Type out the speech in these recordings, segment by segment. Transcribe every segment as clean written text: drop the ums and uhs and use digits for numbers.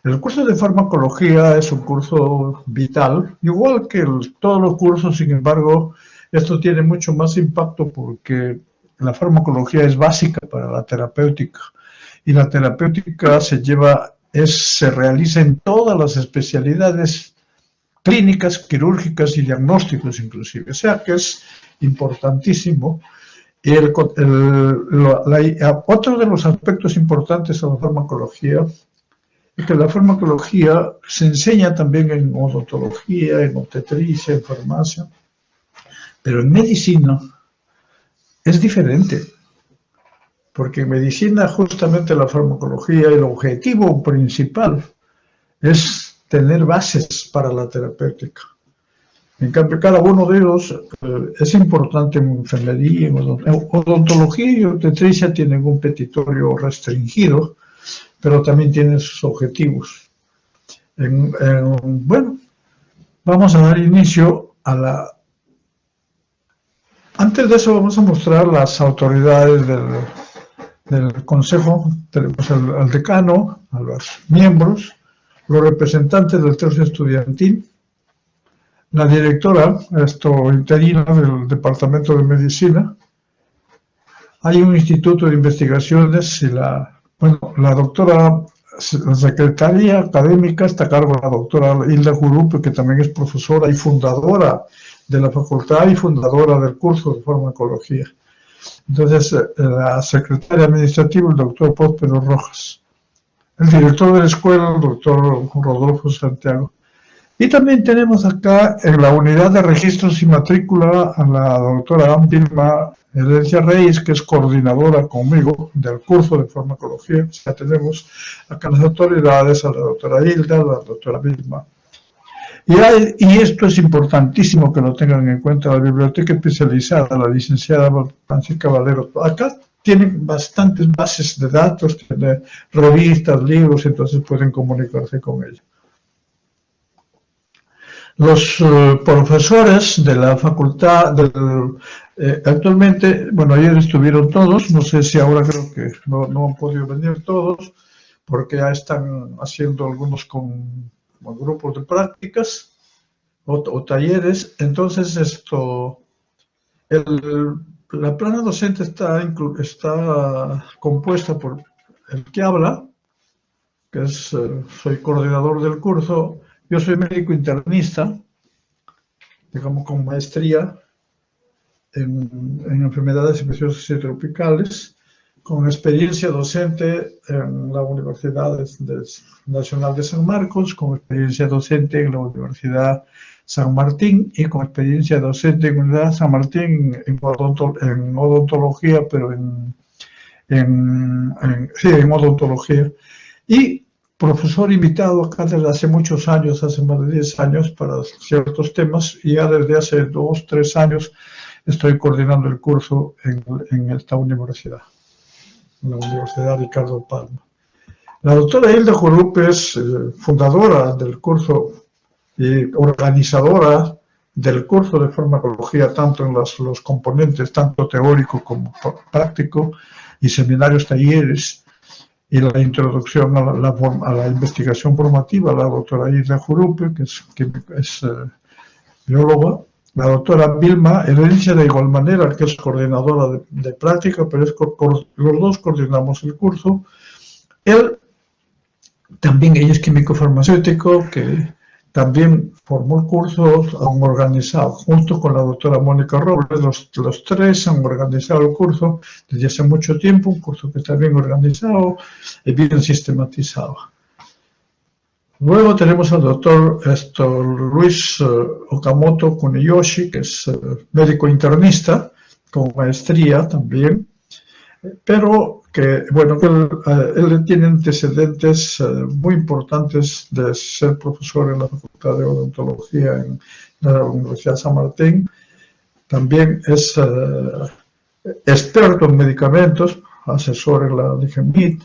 El curso de farmacología es un curso vital, igual que todos los cursos. Sin embargo, esto tiene mucho más impacto porque la farmacología es básica para la terapéutica, y la terapéutica se realiza en todas las especialidades clínicas, quirúrgicas y diagnósticos inclusive. O sea que es importantísimo. Otro de los aspectos importantes de la farmacología es que la farmacología se enseña también en odontología, en obstetricia, en farmacia, pero en medicina es diferente, porque en medicina justamente la farmacología, el objetivo principal es tener bases para la terapéutica. En cambio, cada uno de ellos es importante en enfermería, en odontología y obstetricia tienen un petitorio restringido, pero también tienen sus objetivos. Bueno, vamos a dar inicio a la... Antes de eso vamos a mostrar las autoridades del Consejo. Tenemos al decano, a los miembros, los representantes del tercio estudiantil, la directora interina del Departamento de Medicina. Hay un instituto de investigaciones y la doctora, la secretaría académica está a cargo de la doctora Hilda Jurupe, que también es profesora y fundadora de la facultad y fundadora del curso de farmacología. Entonces, la secretaria administrativa, el doctor Próspero Rojas. El director de la escuela, el doctor Rodolfo Santiago. Y también tenemos acá en la unidad de registros y matrícula a la doctora Vilma Herencia Reyes, que es coordinadora conmigo del curso de farmacología. Ya tenemos acá las autoridades, a la doctora Hilda, a la doctora Vilma. Y esto es importantísimo que lo tengan en cuenta, la biblioteca especializada, la licenciada Francisca Valero. Acá tienen bastantes bases de datos, tienen revistas, libros, entonces pueden comunicarse con ella. Los profesores de la facultad, actualmente, bueno, ayer estuvieron todos, no sé si ahora creo que no han podido venir todos, porque ya están haciendo algunos con grupos de prácticas o talleres. Entonces, la plana docente está compuesta por el que habla, que soy coordinador del curso. Yo soy médico internista, digamos con maestría en enfermedades infecciosas y tropicales, con experiencia docente en la Universidad Nacional de San Marcos, con experiencia docente en la Universidad San Martín y con experiencia docente en la Universidad San Martín en odontología, pero sí, en odontología. Y profesor invitado acá desde hace muchos años, hace más de 10 años, para ciertos temas, y ya desde hace 2, 3 años estoy coordinando el curso en esta universidad, en la Universidad Ricardo Palma. La doctora Hilda Jurupe es fundadora del curso y organizadora del curso de farmacología, tanto en los componentes, tanto teórico como práctico, y seminarios, talleres, y la introducción a la investigación formativa, la doctora Hilda Jurupe, que es bióloga. La doctora Vilma Herencia, de igual manera, que es coordinadora de práctica, pero los dos coordinamos el curso. Ella es químico farmacéutico, que también formó el curso, han organizado, junto con la doctora Mónica Robles, los tres han organizado el curso desde hace mucho tiempo, un curso que está bien organizado y bien sistematizado. Luego tenemos al doctor Luis Okamoto Kuniyoshi, que es médico internista, con maestría también, pero que, bueno, él tiene antecedentes muy importantes de ser profesor en la Facultad de Odontología en la Universidad San Martín. También es experto en medicamentos, asesor en la DGMIT,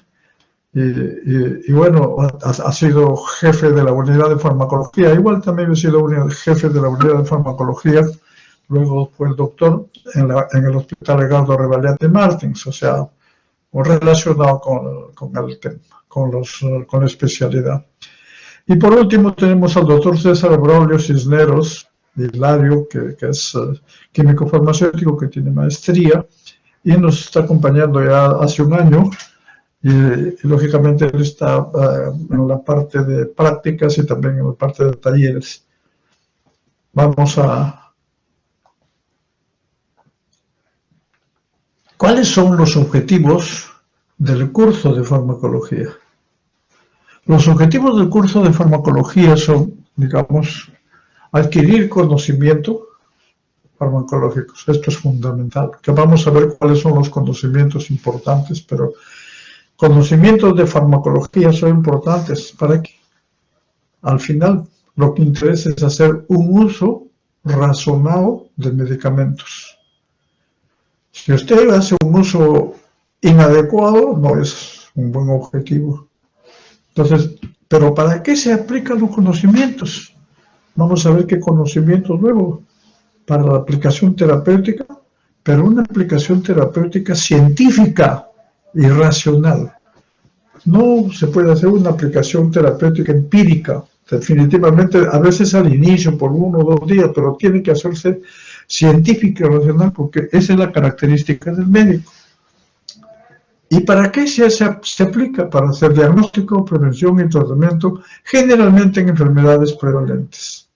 y bueno, ha sido jefe de la unidad de farmacología. Igual también ha sido jefe de la unidad de farmacología. Luego fue el doctor en el Hospital Edgardo Revalliat de Martins, o sea, relacionado con el tema, con la especialidad. Y por último tenemos al doctor César Braulio Cisneros Hilario, que es químico farmacéutico, que tiene maestría y nos está acompañando ya hace un año. Y lógicamente él está en la parte de prácticas y también en la parte de talleres. ¿Cuáles son los objetivos del curso de farmacología? Los objetivos del curso de farmacología son, digamos, adquirir conocimiento farmacológicos. Esto es fundamental. Que vamos a ver cuáles son los conocimientos importantes, pero conocimientos de farmacología son importantes para que al final lo que interesa es hacer un uso razonado de medicamentos. Si usted hace un uso inadecuado, no es un buen objetivo. Entonces, ¿pero para qué se aplican los conocimientos? Vamos a ver qué conocimientos luego para la aplicación terapéutica, pero una aplicación terapéutica científica y racional. No se puede hacer una aplicación terapéutica empírica, definitivamente, a veces al inicio, por 1 o 2 días, pero tiene que hacerse científica y racional porque esa es la característica del médico. ¿Y para qué se aplica? Para hacer diagnóstico, prevención y tratamiento, generalmente en enfermedades prevalentes.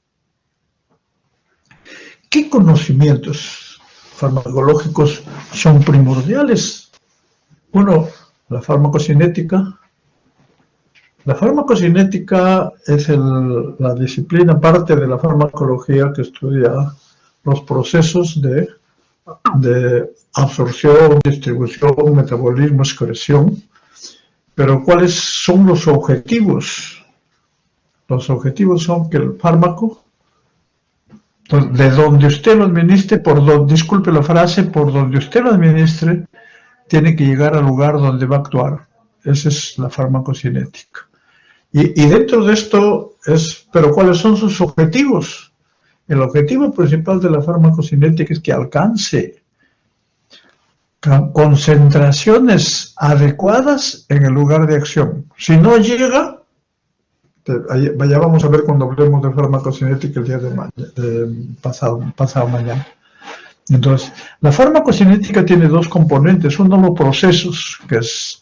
¿Qué conocimientos farmacológicos son primordiales? Uno, la farmacocinética. La farmacocinética es la disciplina, parte de la farmacología que estudia los procesos de absorción, distribución, metabolismo, excreción. Pero ¿cuáles son los objetivos? Los objetivos son que el fármaco, de donde usted lo administre, disculpe la frase, por donde usted lo administre, tiene que llegar al lugar donde va a actuar. Esa es la farmacocinética. Y dentro de esto pero ¿cuáles son sus objetivos? El objetivo principal de la farmacocinética es que alcance concentraciones adecuadas en el lugar de acción. Si no llega, ya vamos a ver cuando hablemos de farmacocinética el día pasado mañana. Entonces, la farmacocinética tiene 2 componentes. Uno, los procesos, que es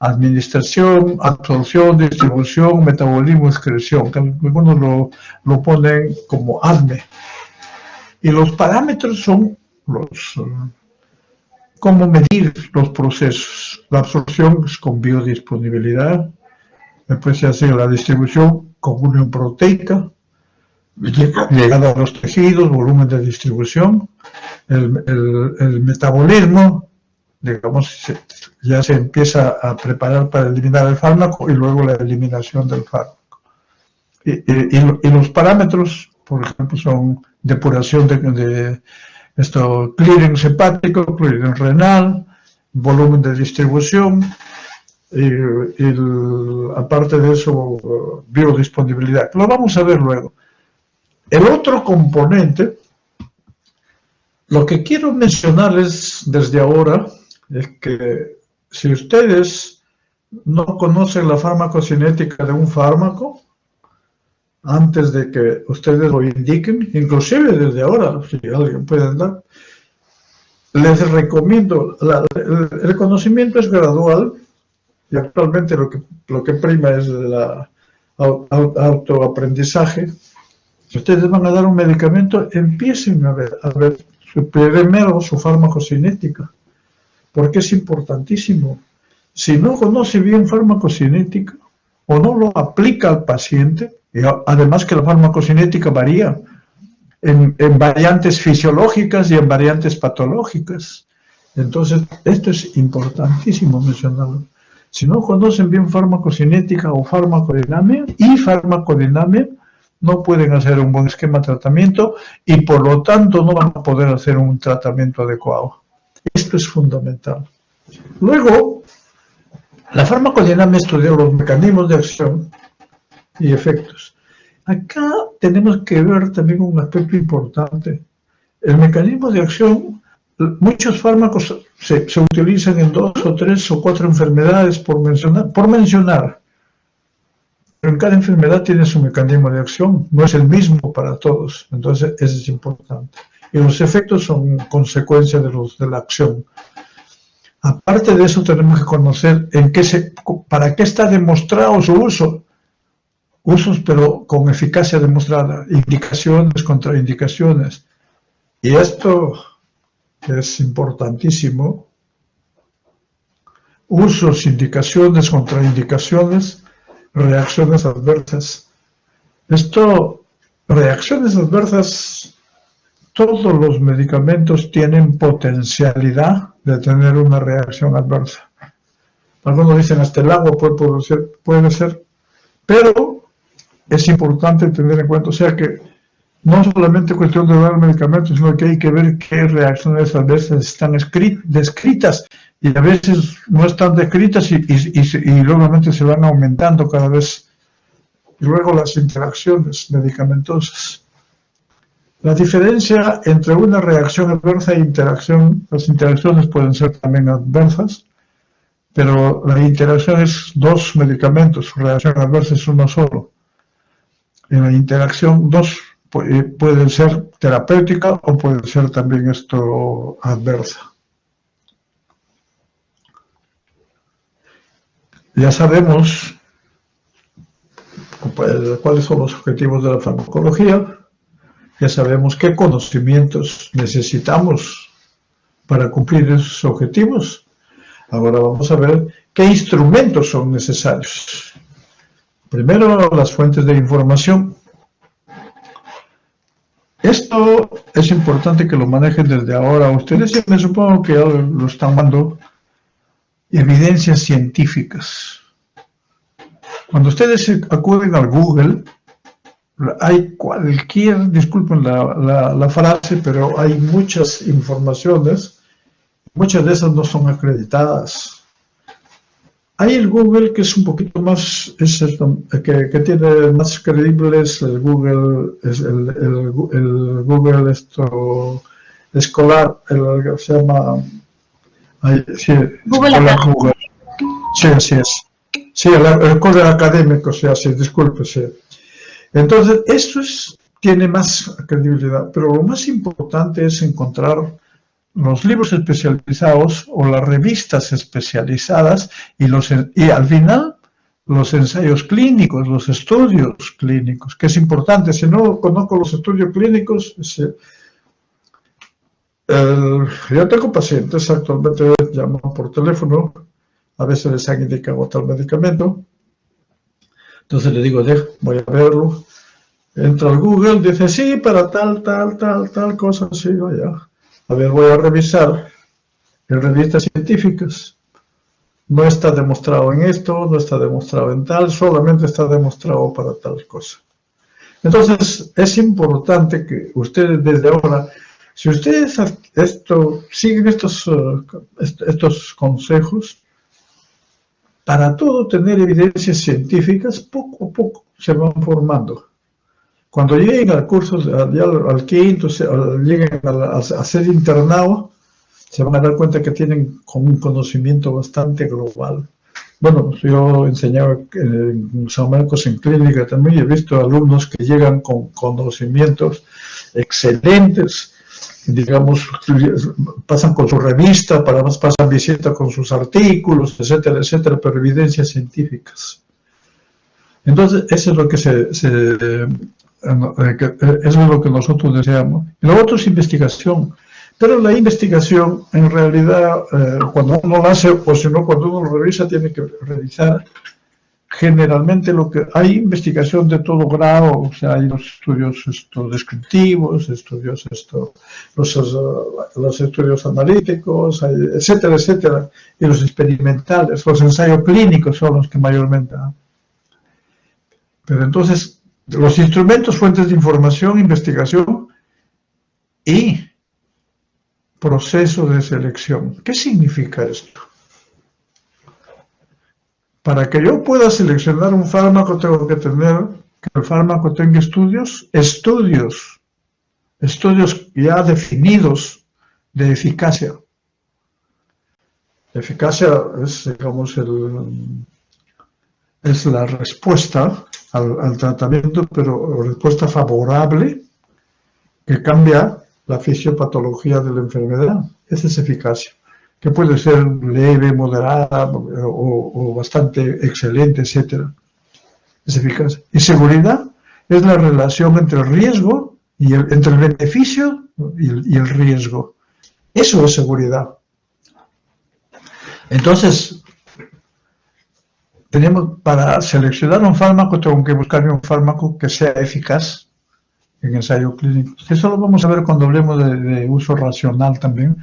administración, absorción, distribución, metabolismo, excreción, que algunos lo ponen como ADME. Y los parámetros son cómo medir los procesos. La absorción es con biodisponibilidad, después se hace la distribución con unión proteica, llegada a los tejidos, volumen de distribución, el metabolismo, digamos, ya se empieza a preparar para eliminar el fármaco y luego la eliminación del fármaco. Y los parámetros, por ejemplo, son depuración de clearance hepático, clearance renal, volumen de distribución, aparte de eso, biodisponibilidad. Lo vamos a ver luego. El otro componente, lo que quiero mencionarles desde ahora, es que si ustedes no conocen la farmacocinética de un fármaco, antes de que ustedes lo indiquen, inclusive desde ahora, si alguien puede dar, les recomiendo, el conocimiento es gradual y actualmente lo que prima es el autoaprendizaje. Si ustedes van a dar un medicamento, empiecen a ver primero su farmacocinética, porque es importantísimo. Si no conoce bien farmacocinética o no lo aplica al paciente, y además que la farmacocinética varía en variantes fisiológicas y en variantes patológicas. Entonces, esto es importantísimo mencionarlo. Si no conocen bien farmacocinética o farmacodinamia, no pueden hacer un buen esquema de tratamiento y por lo tanto no van a poder hacer un tratamiento adecuado. Esto es fundamental. Luego, la farmacodinamia estudia los mecanismos de acción y efectos. Acá tenemos que ver también un aspecto importante. El mecanismo de acción, muchos fármacos se utilizan en 2 o 3 o 4 enfermedades por mencionar. pero en cada enfermedad tiene su mecanismo de acción, no es el mismo para todos, entonces eso es importante. Y los efectos son consecuencia de la acción. Aparte de eso, tenemos que conocer para qué está demostrado su uso. Usos, pero con eficacia demostrada, indicaciones, contraindicaciones. Y esto es importantísimo. Usos, indicaciones, contraindicaciones, reacciones adversas. Reacciones adversas, todos los medicamentos tienen potencialidad de tener una reacción adversa. Algunos dicen hasta el agua puede ser, pero es importante tener en cuenta, o sea que no solamente cuestión de dar medicamentos, sino que hay que ver qué reacciones adversas están descritas y a veces no están descritas y nuevamente se van aumentando cada vez. Y luego las interacciones medicamentosas. La diferencia entre una reacción adversa e interacción, las interacciones pueden ser también adversas, pero la interacción es dos medicamentos, su reacción adversa es uno solo. En la interacción dos puede ser terapéutica o puede ser también adversa. Ya sabemos cuáles son los objetivos de la farmacología, ya sabemos qué conocimientos necesitamos para cumplir esos objetivos. Ahora vamos a ver qué instrumentos son necesarios. Primero, las fuentes de información. Esto es importante que lo manejen desde ahora. Ustedes ya me supongo que ya lo están dando. Evidencias científicas. Cuando ustedes acuden al Google, hay disculpen la frase, pero hay muchas informaciones, muchas de esas no son acreditadas. Hay el Google que es un poquito más, que tiene más creíbles, el Google, el Google escolar, se llama... sí, Google. Sí, así es. Sí, el Google académico, sí, disculpe, sí. Entonces, esto tiene más credibilidad, pero lo más importante es encontrar los libros especializados o las revistas especializadas y al final los ensayos clínicos, los estudios clínicos, que es importante. Si no conozco los estudios clínicos, yo tengo pacientes actualmente, llaman por teléfono, a veces les han indicado tal medicamento, entonces le digo, voy a verlo, entra al Google, dice, sí, para tal cosa, sí, vaya. A ver, voy a revisar en revistas científicas. No está demostrado en esto, no está demostrado en tal, solamente está demostrado para tal cosa. Entonces, es importante que ustedes desde ahora, si ustedes siguen estos consejos, para todo tener evidencias científicas, poco a poco se van formando. Cuando lleguen al curso, al quinto, lleguen a ser internado, se van a dar cuenta que tienen un conocimiento bastante global. Bueno, yo enseñaba en San Marcos en clínica también y he visto alumnos que llegan con conocimientos excelentes, digamos, pasan con su revista, pasan visita con sus artículos, etcétera, etcétera, pero evidencias científicas. Entonces, eso es lo que eso es lo que nosotros deseamos. Y lo otro es investigación. Pero la investigación, en realidad, cuando uno la hace, o si no, cuando uno lo revisa, tiene que revisar generalmente hay investigación de todo grado, o sea, hay los estudios descriptivos, los estudios analíticos, etcétera, etcétera, y los experimentales, los ensayos clínicos son los que mayormente dan. Pero entonces, los instrumentos, fuentes de información, investigación y proceso de selección. ¿Qué significa esto? Para que yo pueda seleccionar un fármaco, tengo que tener que el fármaco tenga estudios ya definidos de eficacia. La eficacia es, digamos, es la respuesta al tratamiento, pero respuesta favorable que cambia la fisiopatología de la enfermedad. Esa es eficacia, que puede ser leve, moderada o bastante excelente, etcétera. Es eficacia. Y seguridad es la relación entre el riesgo y entre el beneficio y el riesgo. Eso es seguridad. Entonces, para seleccionar un fármaco, tengo que buscar un fármaco que sea eficaz en ensayo clínico. Eso lo vamos a ver cuando hablemos de uso racional también.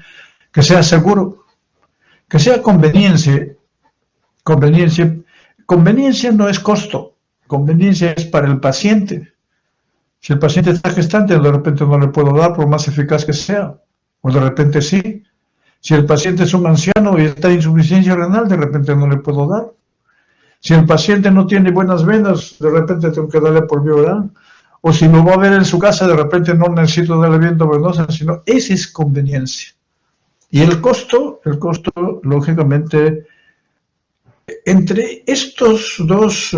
Que sea seguro, que sea conveniencia. Conveniencia no es costo, conveniencia es para el paciente. Si el paciente está gestante, de repente no le puedo dar por más eficaz que sea, o de repente sí. Si el paciente es un anciano y está en insuficiencia renal, de repente no le puedo dar. Si el paciente no tiene buenas venas, de repente tengo que darle por vía oral. O si lo va a ver en su casa, de repente no necesito darle vía intravenosa, sino esa es conveniencia. Y el costo, lógicamente, entre estos dos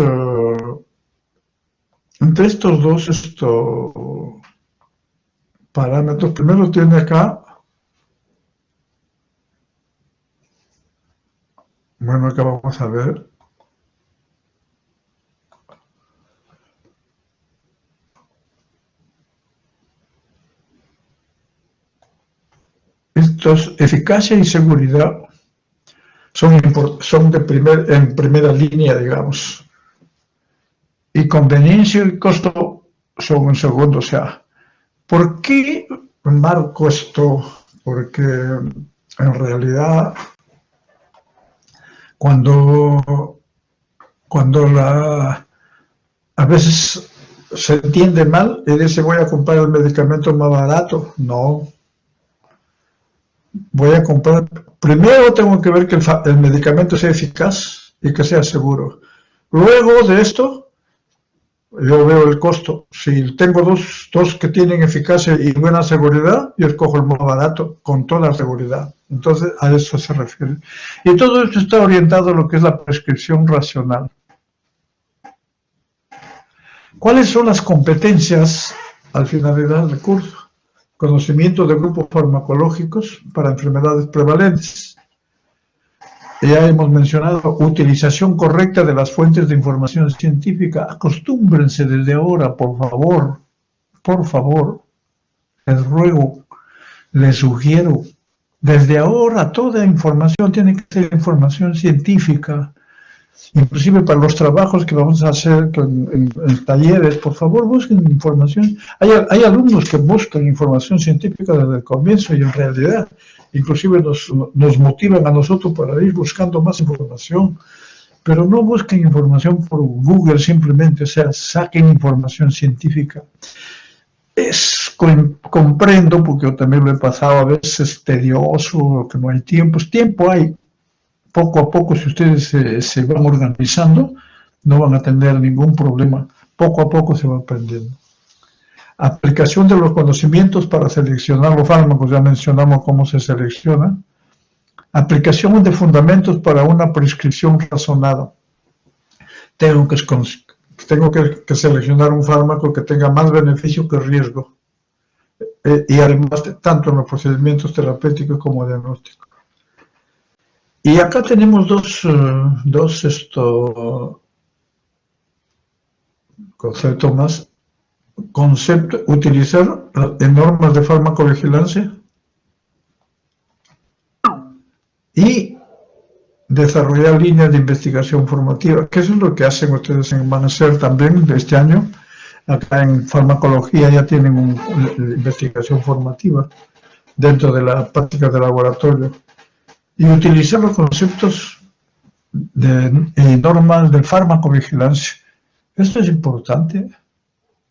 parámetros, primero tiene acá, bueno, acá vamos a ver. Estos, eficacia y seguridad son en primera línea, digamos. Y conveniencia y costo son en segundo. O sea, ¿por qué marco esto? Porque en realidad cuando a veces se entiende mal y dice voy a comprar el medicamento más barato. No. Voy a comprar, primero tengo que ver que el medicamento sea eficaz y que sea seguro. Luego de esto, yo veo el costo. Si tengo dos que tienen eficacia y buena seguridad, yo escojo el más barato, con toda seguridad. Entonces, a eso se refiere. Y todo esto está orientado a lo que es la prescripción racional. ¿Cuáles son las competencias al finalizar el curso? Conocimiento de grupos farmacológicos para enfermedades prevalentes. Ya hemos mencionado utilización correcta de las fuentes de información científica. Acostúmbrense desde ahora, por favor, les ruego, les sugiero, desde ahora toda información tiene que ser información científica. Inclusive para los trabajos que vamos a hacer en talleres, por favor busquen información. Hay alumnos que buscan información científica desde el comienzo y en realidad inclusive nos motivan a nosotros para ir buscando más información, pero no busquen información por Google simplemente, o sea, saquen información científica. Comprendo, porque yo también lo he pasado a veces tedioso, que no hay tiempo, tiempo hay. Poco a poco, si ustedes se van organizando, no van a tener ningún problema. Poco a poco se va aprendiendo. Aplicación de los conocimientos para seleccionar los fármacos, ya mencionamos cómo se selecciona. Aplicación de fundamentos para una prescripción razonada. Tengo que seleccionar un fármaco que tenga más beneficio que riesgo. Y además, tanto en los procedimientos terapéuticos como diagnósticos. Y acá tenemos dos conceptos más. Utilizar normas de farmacovigilancia y desarrollar líneas de investigación formativa, que eso es lo que hacen ustedes van a hacer también de este año. Acá en farmacología ya tienen una investigación formativa dentro de la práctica de laboratorio. Y utilizar los conceptos y normas de farmacovigilancia. Esto es importante.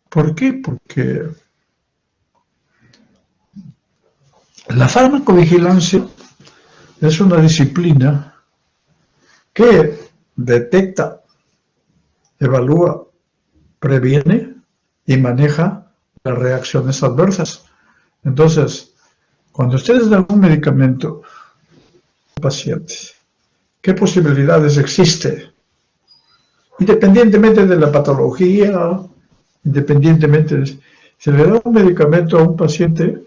¿Por qué? Porque la farmacovigilancia es una disciplina que detecta, evalúa, previene y maneja las reacciones adversas. Entonces, cuando ustedes dan un medicamento al paciente, ¿qué posibilidades existe independientemente de la patología, si le da un medicamento a un paciente,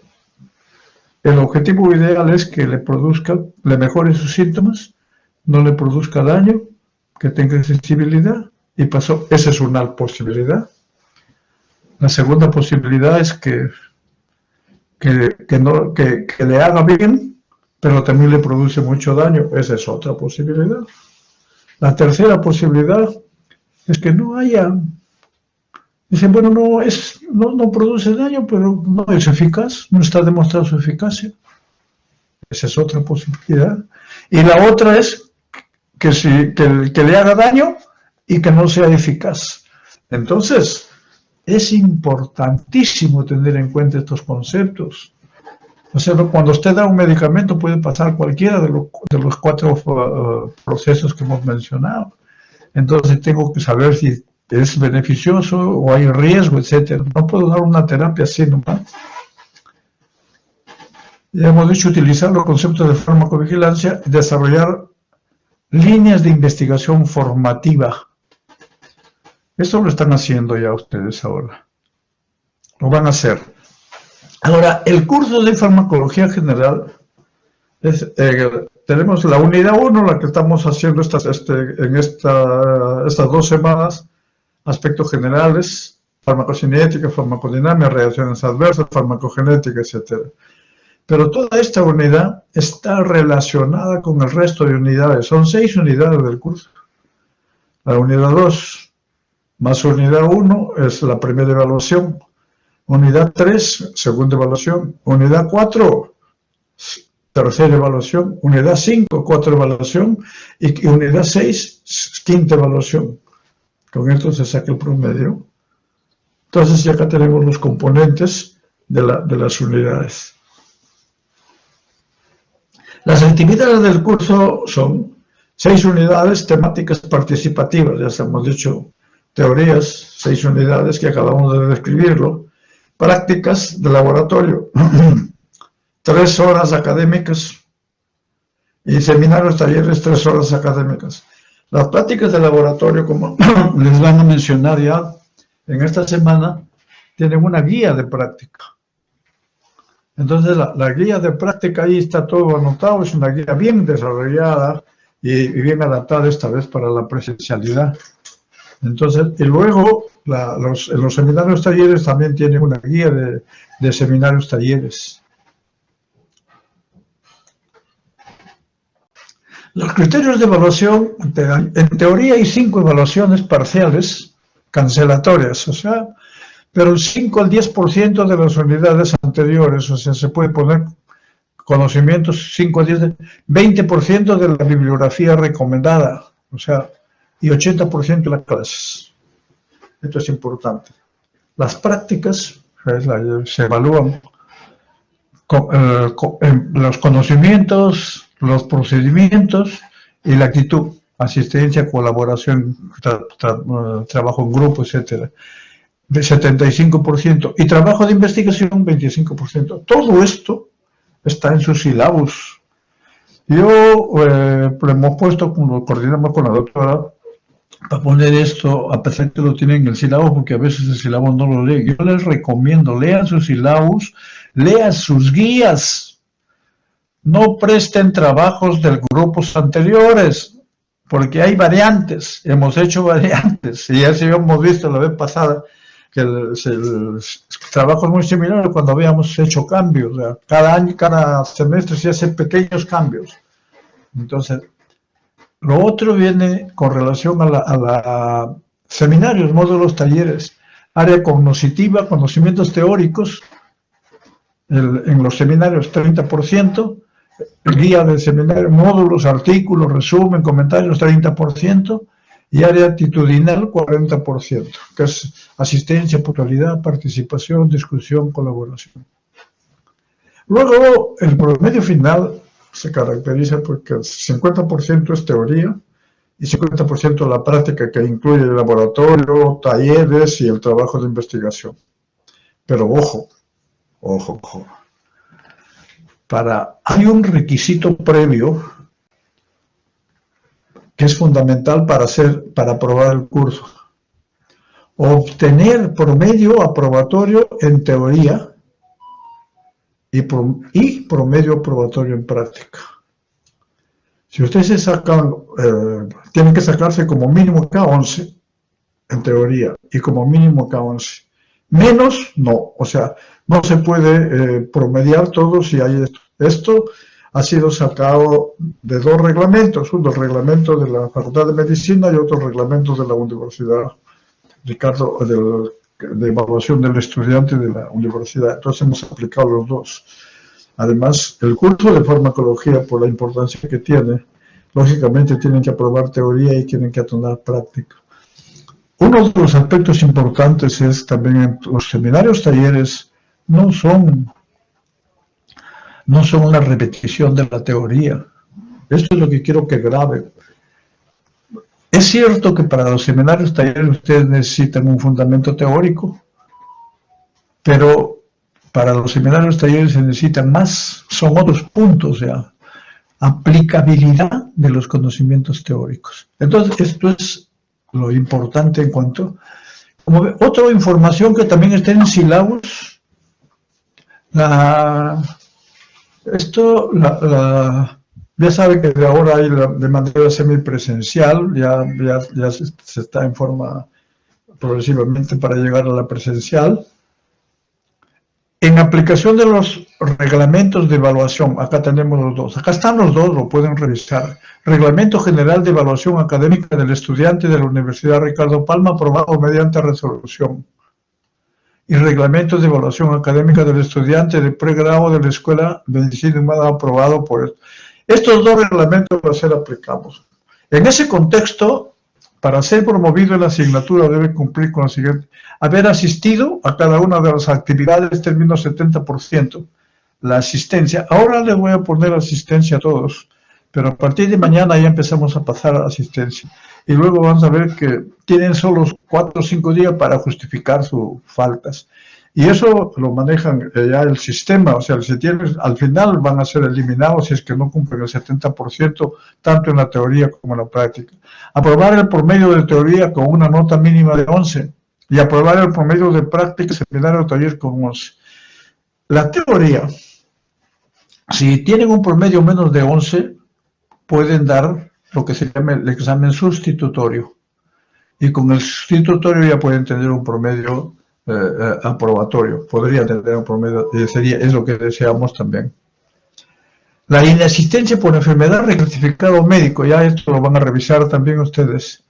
el objetivo ideal es que le mejore sus síntomas, no le produzca daño, que tenga sensibilidad, y pasó. Esa es una posibilidad. La segunda posibilidad es que le haga bien, pero también le produce mucho daño. Esa es otra posibilidad. La tercera posibilidad es que no haya. Dice, bueno, no produce daño, pero no es eficaz, no está demostrada su eficacia. Esa es otra posibilidad. Y la otra es que le haga daño y que no sea eficaz. Entonces, es importantísimo tener en cuenta estos conceptos. O sea, cuando usted da un medicamento puede pasar cualquiera de los 4 procesos que hemos mencionado. Entonces tengo que saber si es beneficioso o hay riesgo, etcétera. No puedo dar una terapia así nomás. Ya hemos dicho utilizar los conceptos de farmacovigilancia y desarrollar líneas de investigación formativa. Esto lo están haciendo ya ustedes ahora. Lo van a hacer. Ahora, el curso de farmacología general tenemos la unidad 1, la que estamos haciendo estas 2 semanas, aspectos generales, farmacocinética, farmacodinámica, reacciones adversas, farmacogenética, etc. Pero toda esta unidad está relacionada con el resto de unidades. Son 6 unidades del curso. La unidad 2 más unidad 1 es la primera evaluación. Unidad 3, segunda evaluación. Unidad 4, tercera evaluación. Unidad 5, 4 evaluación. Y unidad 6, quinta evaluación. Con esto se saca el promedio. Entonces ya acá tenemos los componentes de las unidades. Las actividades del curso son 6 unidades temáticas participativas, ya hemos dicho teorías, 6 unidades que acabamos de describirlo, prácticas de laboratorio, 3 horas académicas y seminarios, talleres, 3 horas académicas. Las prácticas de laboratorio, como les van a mencionar ya en esta semana, tienen una guía de práctica. Entonces la guía de práctica ahí está todo anotado, es una guía bien desarrollada y bien adaptada esta vez para la presencialidad. Entonces, y luego en los seminarios talleres también tienen una guía de seminarios talleres. Los criterios de evaluación, en teoría hay 5 evaluaciones parciales cancelatorias, o sea, pero el 5 al 10% de las unidades anteriores, o sea, se puede poner conocimientos 5 al 10, 20% de la bibliografía recomendada, o sea, y 80% de las clases. Esto es importante. Las prácticas se evalúan los conocimientos, los procedimientos y la actitud, asistencia, colaboración, trabajo en grupo, etcétera. De 75%, y trabajo de investigación 25%. Todo esto está en sus sílabus. Yo lo hemos puesto, lo coordinamos con la doctora, para poner esto, a pesar que lo tienen en el sílabus, porque a veces el sílabus no lo leen. Yo les recomiendo, lean sus sílabus, lean sus guías, no presten trabajos de grupos anteriores, porque hay variantes, hemos hecho variantes, y ya se habíamos visto la vez pasada, que el trabajo es muy similar cuando habíamos hecho cambios. O sea, cada año, cada semestre se hacen pequeños cambios. Entonces, lo otro viene con relación a la seminarios, módulos, talleres, área cognitiva, conocimientos teóricos, en los seminarios 30%, guía de seminario, módulos, artículos, resumen, comentarios 30%, y área actitudinal 40%, que es asistencia, puntualidad, participación, discusión, colaboración. Luego, el promedio final se caracteriza porque el 50% es teoría y 50% la práctica, que incluye el laboratorio, talleres y el trabajo de investigación. Pero ojo, hay un requisito previo que es fundamental para aprobar el curso. Obtener promedio aprobatorio en teoría y promedio aprobatorio en práctica. Si usted se saca, tiene que sacarse como mínimo K11 en teoría y como mínimo K11. Menos, no. O sea, no se puede promediar todo si hay esto. Esto ha sido sacado de dos reglamentos, uno el reglamento de la Facultad de Medicina y otro reglamento de la Universidad Ricardo, de evaluación del estudiante de la universidad. Entonces hemos aplicado los dos. Además, el curso de farmacología, por la importancia que tiene, lógicamente tienen que aprobar teoría y tienen que atonar práctica. Uno de los aspectos importantes es también en los seminarios, talleres, no son una repetición de la teoría. Esto es lo que quiero que graben. Es cierto que para los seminarios, talleres, ustedes necesitan un fundamento teórico, pero para los seminarios, talleres se necesitan más, son otros puntos, ya, aplicabilidad de los conocimientos teóricos. Entonces, esto es lo importante en cuanto... Otra información que también está en Syllabus, ya sabe que de ahora hay de manera semipresencial, ya se está en forma progresivamente para llegar a la presencial. En aplicación de los reglamentos de evaluación, acá tenemos los dos, acá están los dos, lo pueden revisar. Reglamento General de Evaluación Académica del Estudiante de la Universidad Ricardo Palma, aprobado mediante resolución. Y Reglamento de Evaluación Académica del Estudiante de Pregrado de la Escuela de Medicina Humana, aprobado por estos dos reglamentos van a ser aplicados. En ese contexto, para ser promovido en la asignatura debe cumplir con lo siguiente: haber asistido a cada una de las actividades, termino 70%. La asistencia, ahora le voy a poner asistencia a todos, pero a partir de mañana ya empezamos a pasar a asistencia. Y luego vamos a ver que tienen solo 4 o 5 días para justificar sus faltas. Y eso lo manejan ya el sistema, o sea, si tienen, al final van a ser eliminados si es que no cumplen el 70%, tanto en la teoría como en la práctica. Aprobar el promedio de teoría con una nota mínima de 11 y aprobar el promedio de práctica seminario taller con 11. La teoría, si tienen un promedio menos de 11, pueden dar lo que se llama el examen sustitutorio. Y con el sustitutorio ya pueden tener un promedio aprobatorio. Podría tener un promedio, es lo que deseamos también. La inasistencia por enfermedad, reclasificado médico, ya esto lo van a revisar también ustedes.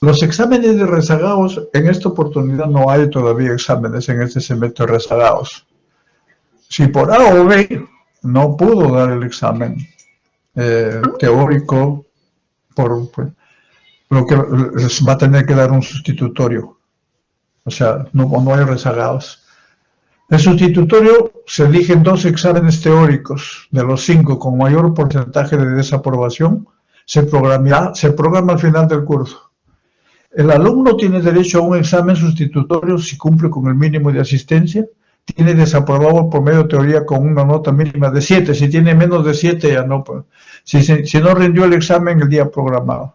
Los exámenes de rezagados, en esta oportunidad no hay todavía exámenes en este semestre rezagados. Si por A o B no pudo dar el examen teórico, lo que va a tener que dar un sustitutorio. O sea, no hay rezagados. El sustitutorio se eligen 2 exámenes teóricos de los 5 con mayor porcentaje de desaprobación. Se programa al final del curso. El alumno tiene derecho a un examen sustitutorio si cumple con el mínimo de asistencia. Tiene desaprobado por medio de teoría con una nota mínima de 7. Si tiene menos de 7 ya no. Si no rindió el examen el día programado.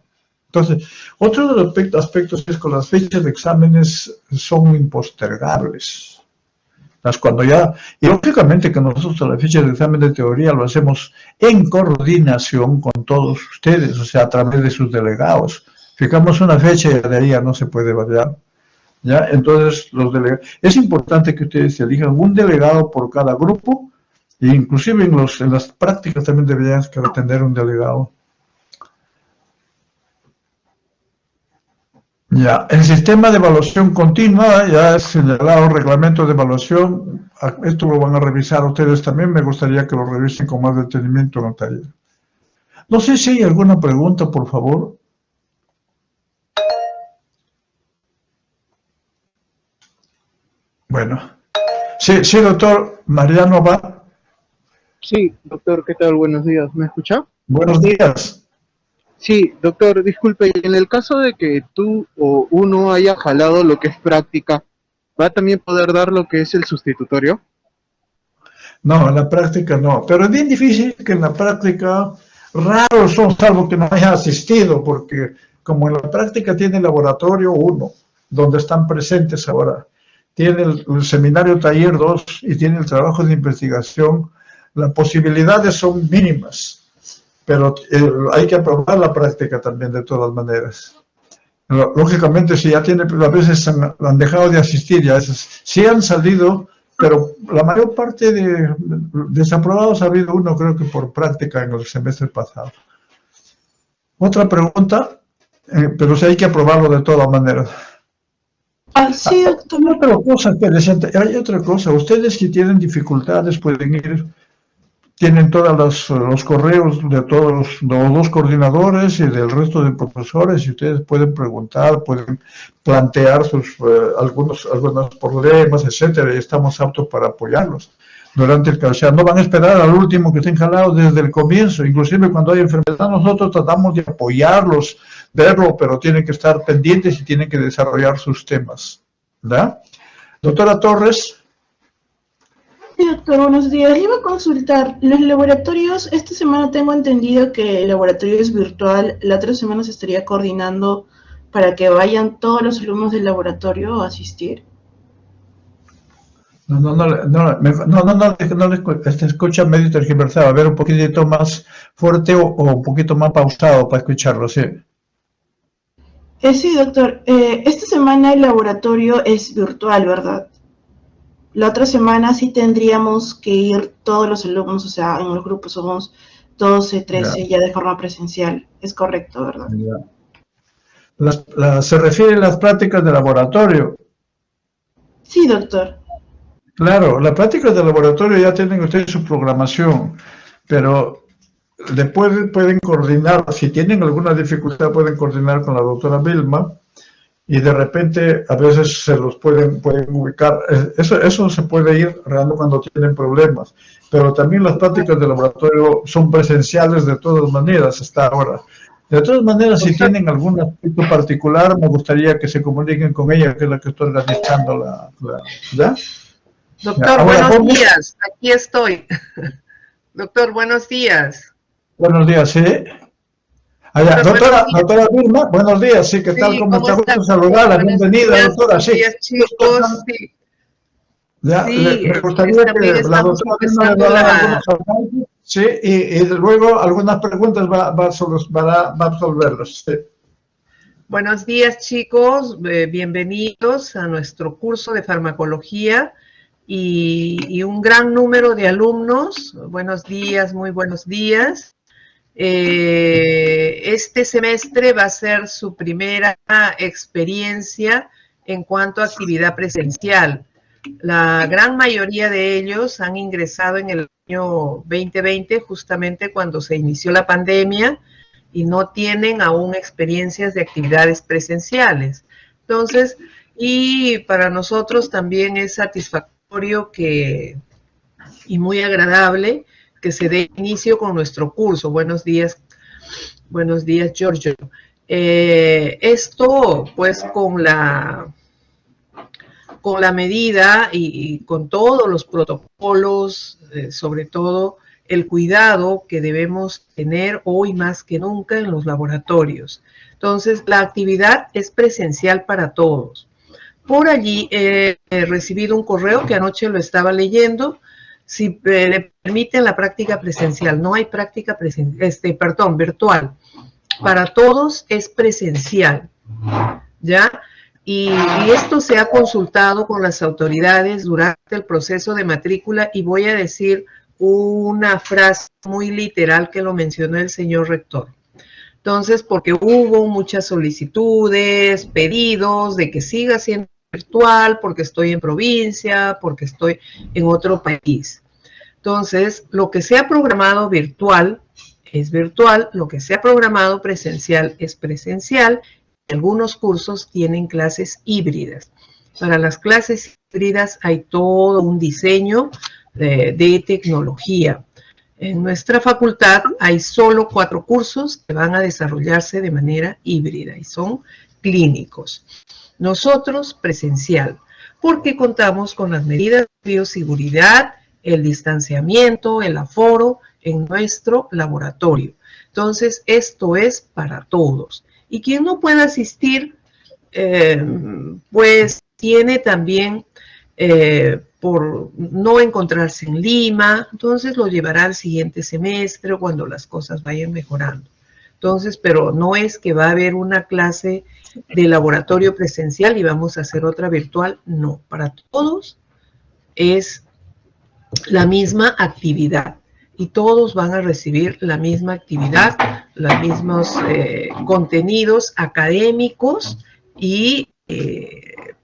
Entonces, otro de los aspectos es que las fechas de exámenes son impostergables. Y lógicamente que nosotros la fecha de examen de teoría lo hacemos en coordinación con todos ustedes, o sea, a través de sus delegados. Fijamos una fecha y de ahí ya no se puede variar. ¿Ya? Entonces, es importante que ustedes elijan un delegado por cada grupo, e inclusive en las prácticas también deberían tener un delegado. Ya, el sistema de evaluación continua, ya es señalado reglamento de evaluación, esto lo van a revisar ustedes también, me gustaría que lo revisen con más detenimiento en el taller. No sé si hay alguna pregunta, por favor. Bueno, sí, doctor Mariano va. Sí, doctor, ¿qué tal? Buenos días, ¿me escucha? Buenos días. Sí, doctor, disculpe, en el caso de que tú o uno haya jalado lo que es práctica, ¿va a también poder dar lo que es el sustitutorio? No, en la práctica no, pero es bien difícil que en la práctica Raros son, salvo que no haya asistido, porque como en la práctica tiene el laboratorio 1, donde están presentes ahora, tiene el seminario taller 2 y tiene el trabajo de investigación, las posibilidades son mínimas, pero hay que aprobar la práctica también de todas maneras. Lógicamente, si ya tiene, a veces han dejado de asistir, ya sí han salido, pero la mayor parte de desaprobados ha habido uno, creo que por práctica en el semestre pasado. Otra pregunta, pero sí hay que aprobarlo de todas maneras. Sí, doctor. Hay otra cosa, ustedes que tienen dificultades pueden ir, tienen todos los correos de todos los dos coordinadores y del resto de profesores y ustedes pueden preguntar, pueden plantear algunos problemas, etcétera, y estamos aptos para apoyarlos durante el caso. O sea, no van a esperar al último que estén jalados desde el comienzo. Inclusive cuando hay enfermedad nosotros tratamos de apoyarlos, verlo, pero tienen que estar pendientes y tienen que desarrollar sus temas, ¿verdad? Doctora Torres. Sí, doctor, buenos días. Le iba a consultar, los laboratorios, esta semana tengo entendido que el laboratorio es virtual, la otra semana se estaría coordinando para que vayan todos los alumnos del laboratorio a asistir. No le escucha medio tergiversado, a ver un poquitito más fuerte o un poquito más pausado para escucharlo, sí. Sí, doctor, esta semana el laboratorio es virtual, ¿verdad? La otra semana sí tendríamos que ir todos los alumnos, o sea, en el grupo somos 12, 13 ya de forma presencial. Es correcto, ¿verdad? ¿Se refiere a las prácticas de laboratorio? Sí, doctor. Claro, las prácticas de laboratorio ya tienen ustedes su programación, pero después pueden coordinar, si tienen alguna dificultad pueden coordinar con la doctora Vilma, y de repente a veces se los pueden ubicar. Eso se puede ir realmente cuando tienen problemas, pero también las prácticas de laboratorio son presenciales de todas maneras hasta ahora. De todas maneras, si tienen algún aspecto particular, me gustaría que se comuniquen con ella, que es la que está organizando ¿ya? Doctor, buenos días, aquí estoy. Doctor, buenos días. Buenos días, sí. Doctora Vilma, buenos días, sí, ¿qué tal? ¿Cómo está? Gusto saludarla, bienvenida, doctora, sí. Buenos días, chicos, sí. Ya, me gustaría que la doctora Vilma le va a dar algunos avances, sí, y luego algunas preguntas va a absolverlas, sí. Buenos días, chicos, bienvenidos a nuestro curso de farmacología y un gran número de alumnos. Buenos días, muy buenos días. Este semestre va a ser su primera experiencia en cuanto a actividad presencial. La gran mayoría de ellos han ingresado en el año 2020, justamente cuando se inició la pandemia, y no tienen aún experiencias de actividades presenciales. Entonces, y para nosotros también es satisfactorio y muy agradable que se dé inicio con nuestro curso. Buenos días, Giorgio. Esto, pues, con la medida y con todos los protocolos, sobre todo el cuidado que debemos tener hoy más que nunca en los laboratorios. Entonces, la actividad es presencial para todos. Por allí he recibido un correo que anoche lo estaba leyendo. Si le permiten la práctica presencial, no hay práctica virtual. Para todos es presencial, ¿ya? Y esto se ha consultado con las autoridades durante el proceso de matrícula y voy a decir una frase muy literal que lo mencionó el señor rector. Entonces, porque hubo muchas solicitudes, pedidos de que siga siendo virtual, porque estoy en provincia, porque estoy en otro país. Entonces, lo que se ha programado virtual es virtual, lo que se ha programado presencial es presencial. Algunos cursos tienen clases híbridas. Para las clases híbridas hay todo un diseño de tecnología. En nuestra facultad hay solo 4 cursos que van a desarrollarse de manera híbrida y son clínicos. Nosotros presencial, porque contamos con las medidas de bioseguridad, el distanciamiento, el aforo en nuestro laboratorio. Entonces, esto es para todos. Y quien no pueda asistir, pues tiene también, por no encontrarse en Lima, entonces lo llevará al siguiente semestre o cuando las cosas vayan mejorando. Entonces, pero no es que va a haber una clase de laboratorio presencial y vamos a hacer otra virtual, no, para todos es la misma actividad y todos van a recibir la misma actividad, los mismos contenidos académicos y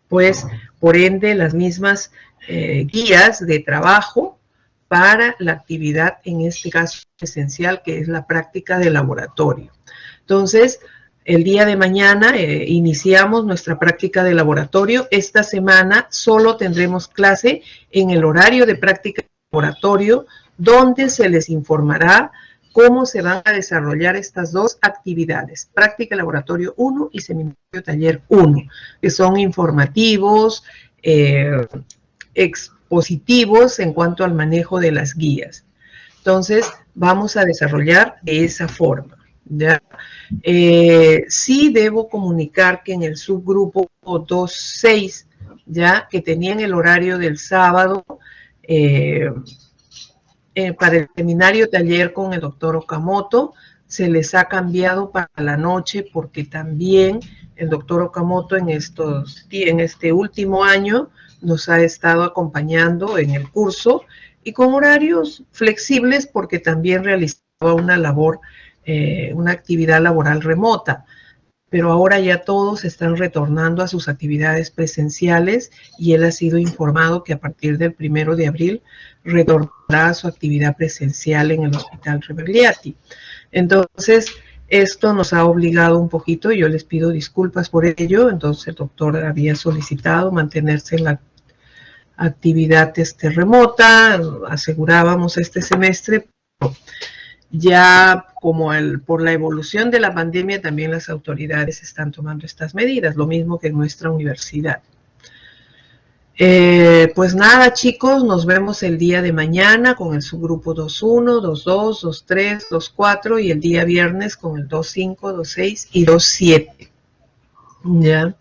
pues por ende las mismas guías de trabajo para la actividad, en este caso esencial, que es la práctica de laboratorio. Entonces, el día de mañana iniciamos nuestra práctica de laboratorio. Esta semana solo tendremos clase en el horario de práctica de laboratorio, donde se les informará cómo se van a desarrollar estas dos actividades, práctica laboratorio 1 y seminario taller 1, que son informativos, expositivos en cuanto al manejo de las guías. Entonces, vamos a desarrollar de esa forma, ¿ya? Sí debo comunicar que en el subgrupo 2.6, ya que tenían el horario del sábado, para el seminario taller con el doctor Okamoto, se les ha cambiado para la noche porque también el doctor Okamoto en este último año nos ha estado acompañando en el curso y con horarios flexibles porque también realizaba una labor, una actividad laboral remota. Pero ahora ya todos están retornando a sus actividades presenciales y él ha sido informado que a partir del 1 de abril retornará a su actividad presencial en el Hospital Reberliati. Entonces, esto nos ha obligado un poquito, yo les pido disculpas por ello, entonces el doctor había solicitado mantenerse en la actividad remota, asegurábamos este semestre, pero ya como por la evolución de la pandemia también las autoridades están tomando estas medidas, lo mismo que en nuestra universidad. Pues nada, chicos, nos vemos el día de mañana con el subgrupo 2.1, 2.2, 2.3, 2.4 y el día viernes con el 2.5, 2.6 y 2.7. ¿Ya?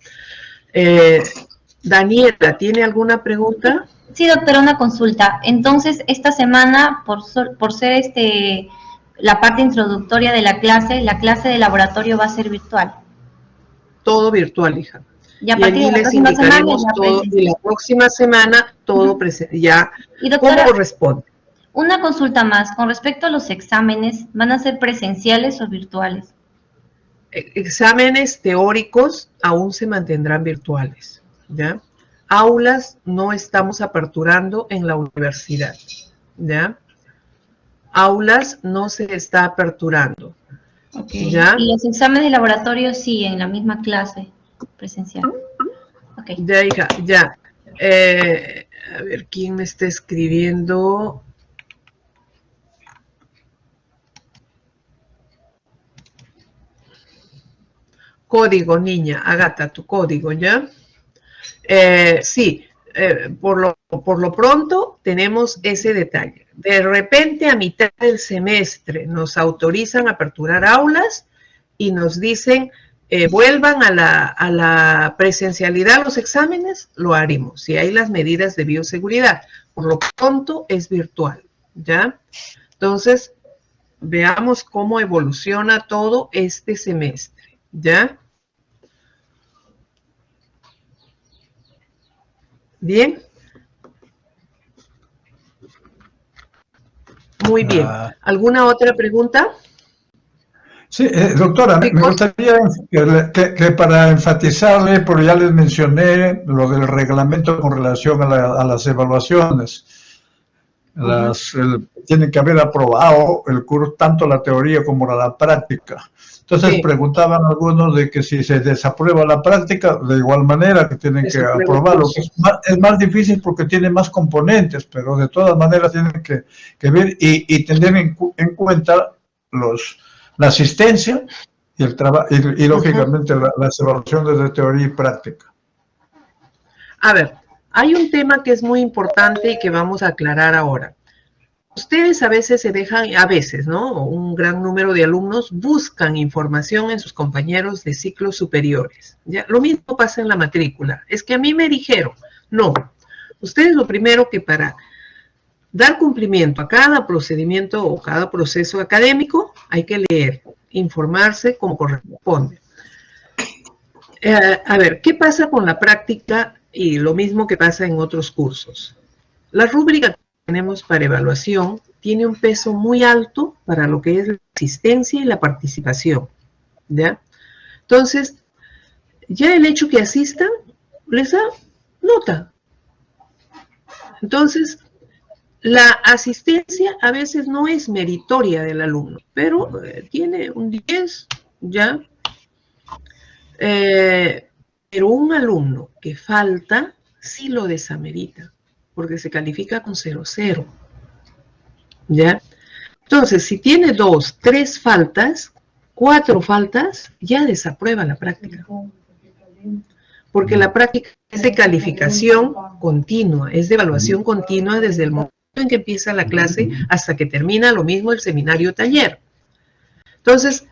Daniela, ¿tiene alguna pregunta? Sí, doctora, una consulta. Entonces, esta semana, por ser la parte introductoria de la clase de laboratorio va a ser virtual. Todo virtual, hija. Y a partir de la próxima semana todo, y la próxima semana todo ya y doctora, ¿cómo corresponde? Una consulta más. Con respecto a los exámenes, ¿van a ser presenciales o virtuales? Exámenes teóricos aún se mantendrán virtuales, ¿ya? Aulas no estamos aperturando en la universidad, ¿ya? Aulas no se está aperturando, okay. ¿Ya? Y los exámenes de laboratorio sí, en la misma clase presencial. Okay. Ya, hija, ya. A ver, ¿quién me está escribiendo? Código, niña, Agata, tu código, ¿ya? Sí, por lo pronto tenemos ese detalle. De repente, a mitad del semestre, nos autorizan a aperturar aulas y nos dicen, vuelvan a la presencialidad los exámenes, lo haremos, si hay las medidas de bioseguridad. Por lo pronto es virtual, ¿ya? Entonces, veamos cómo evoluciona todo este semestre, ¿ya? Bien. Muy bien. ¿Alguna otra pregunta? Sí, doctora, me gustaría que para enfatizarle, porque ya les mencioné lo del reglamento con relación a las evaluaciones. Tienen que haber aprobado el curso, tanto la teoría como la práctica. Entonces preguntaban algunos de que si se desaprueba la práctica, de igual manera que tienen que aprobarlo. Es más difícil porque tiene más componentes, pero de todas maneras tienen que ver y tener en cuenta la asistencia y el trabajo y lógicamente las evaluaciones de teoría y práctica. A ver, hay un tema que es muy importante y que vamos a aclarar ahora. ustedes a veces se dejan, a veces, ¿no? Un gran número de alumnos buscan información en sus compañeros de ciclos superiores. ¿Ya? Lo mismo pasa en la matrícula. Es que a mí me dijeron, no, ustedes lo primero que para dar cumplimiento a cada procedimiento o cada proceso académico hay que leer, informarse como corresponde. A ver, ¿qué pasa con la práctica y lo mismo que pasa en otros cursos? La rúbrica que tenemos para evaluación tiene un peso muy alto para lo que es la asistencia y la participación, ¿ya? Entonces, ya el hecho que asistan les da nota. Entonces, la asistencia a veces no es meritoria del alumno, pero tiene un 10, ¿ya? Pero un alumno que falta sí lo desamerita, porque se califica con 0,0, ¿ya? Entonces, si tiene 2, 3 faltas, 4 faltas, ya desaprueba la práctica. Porque la práctica es de calificación continua, es de evaluación continua desde el momento en que empieza la clase hasta que termina, lo mismo el seminario taller. Entonces,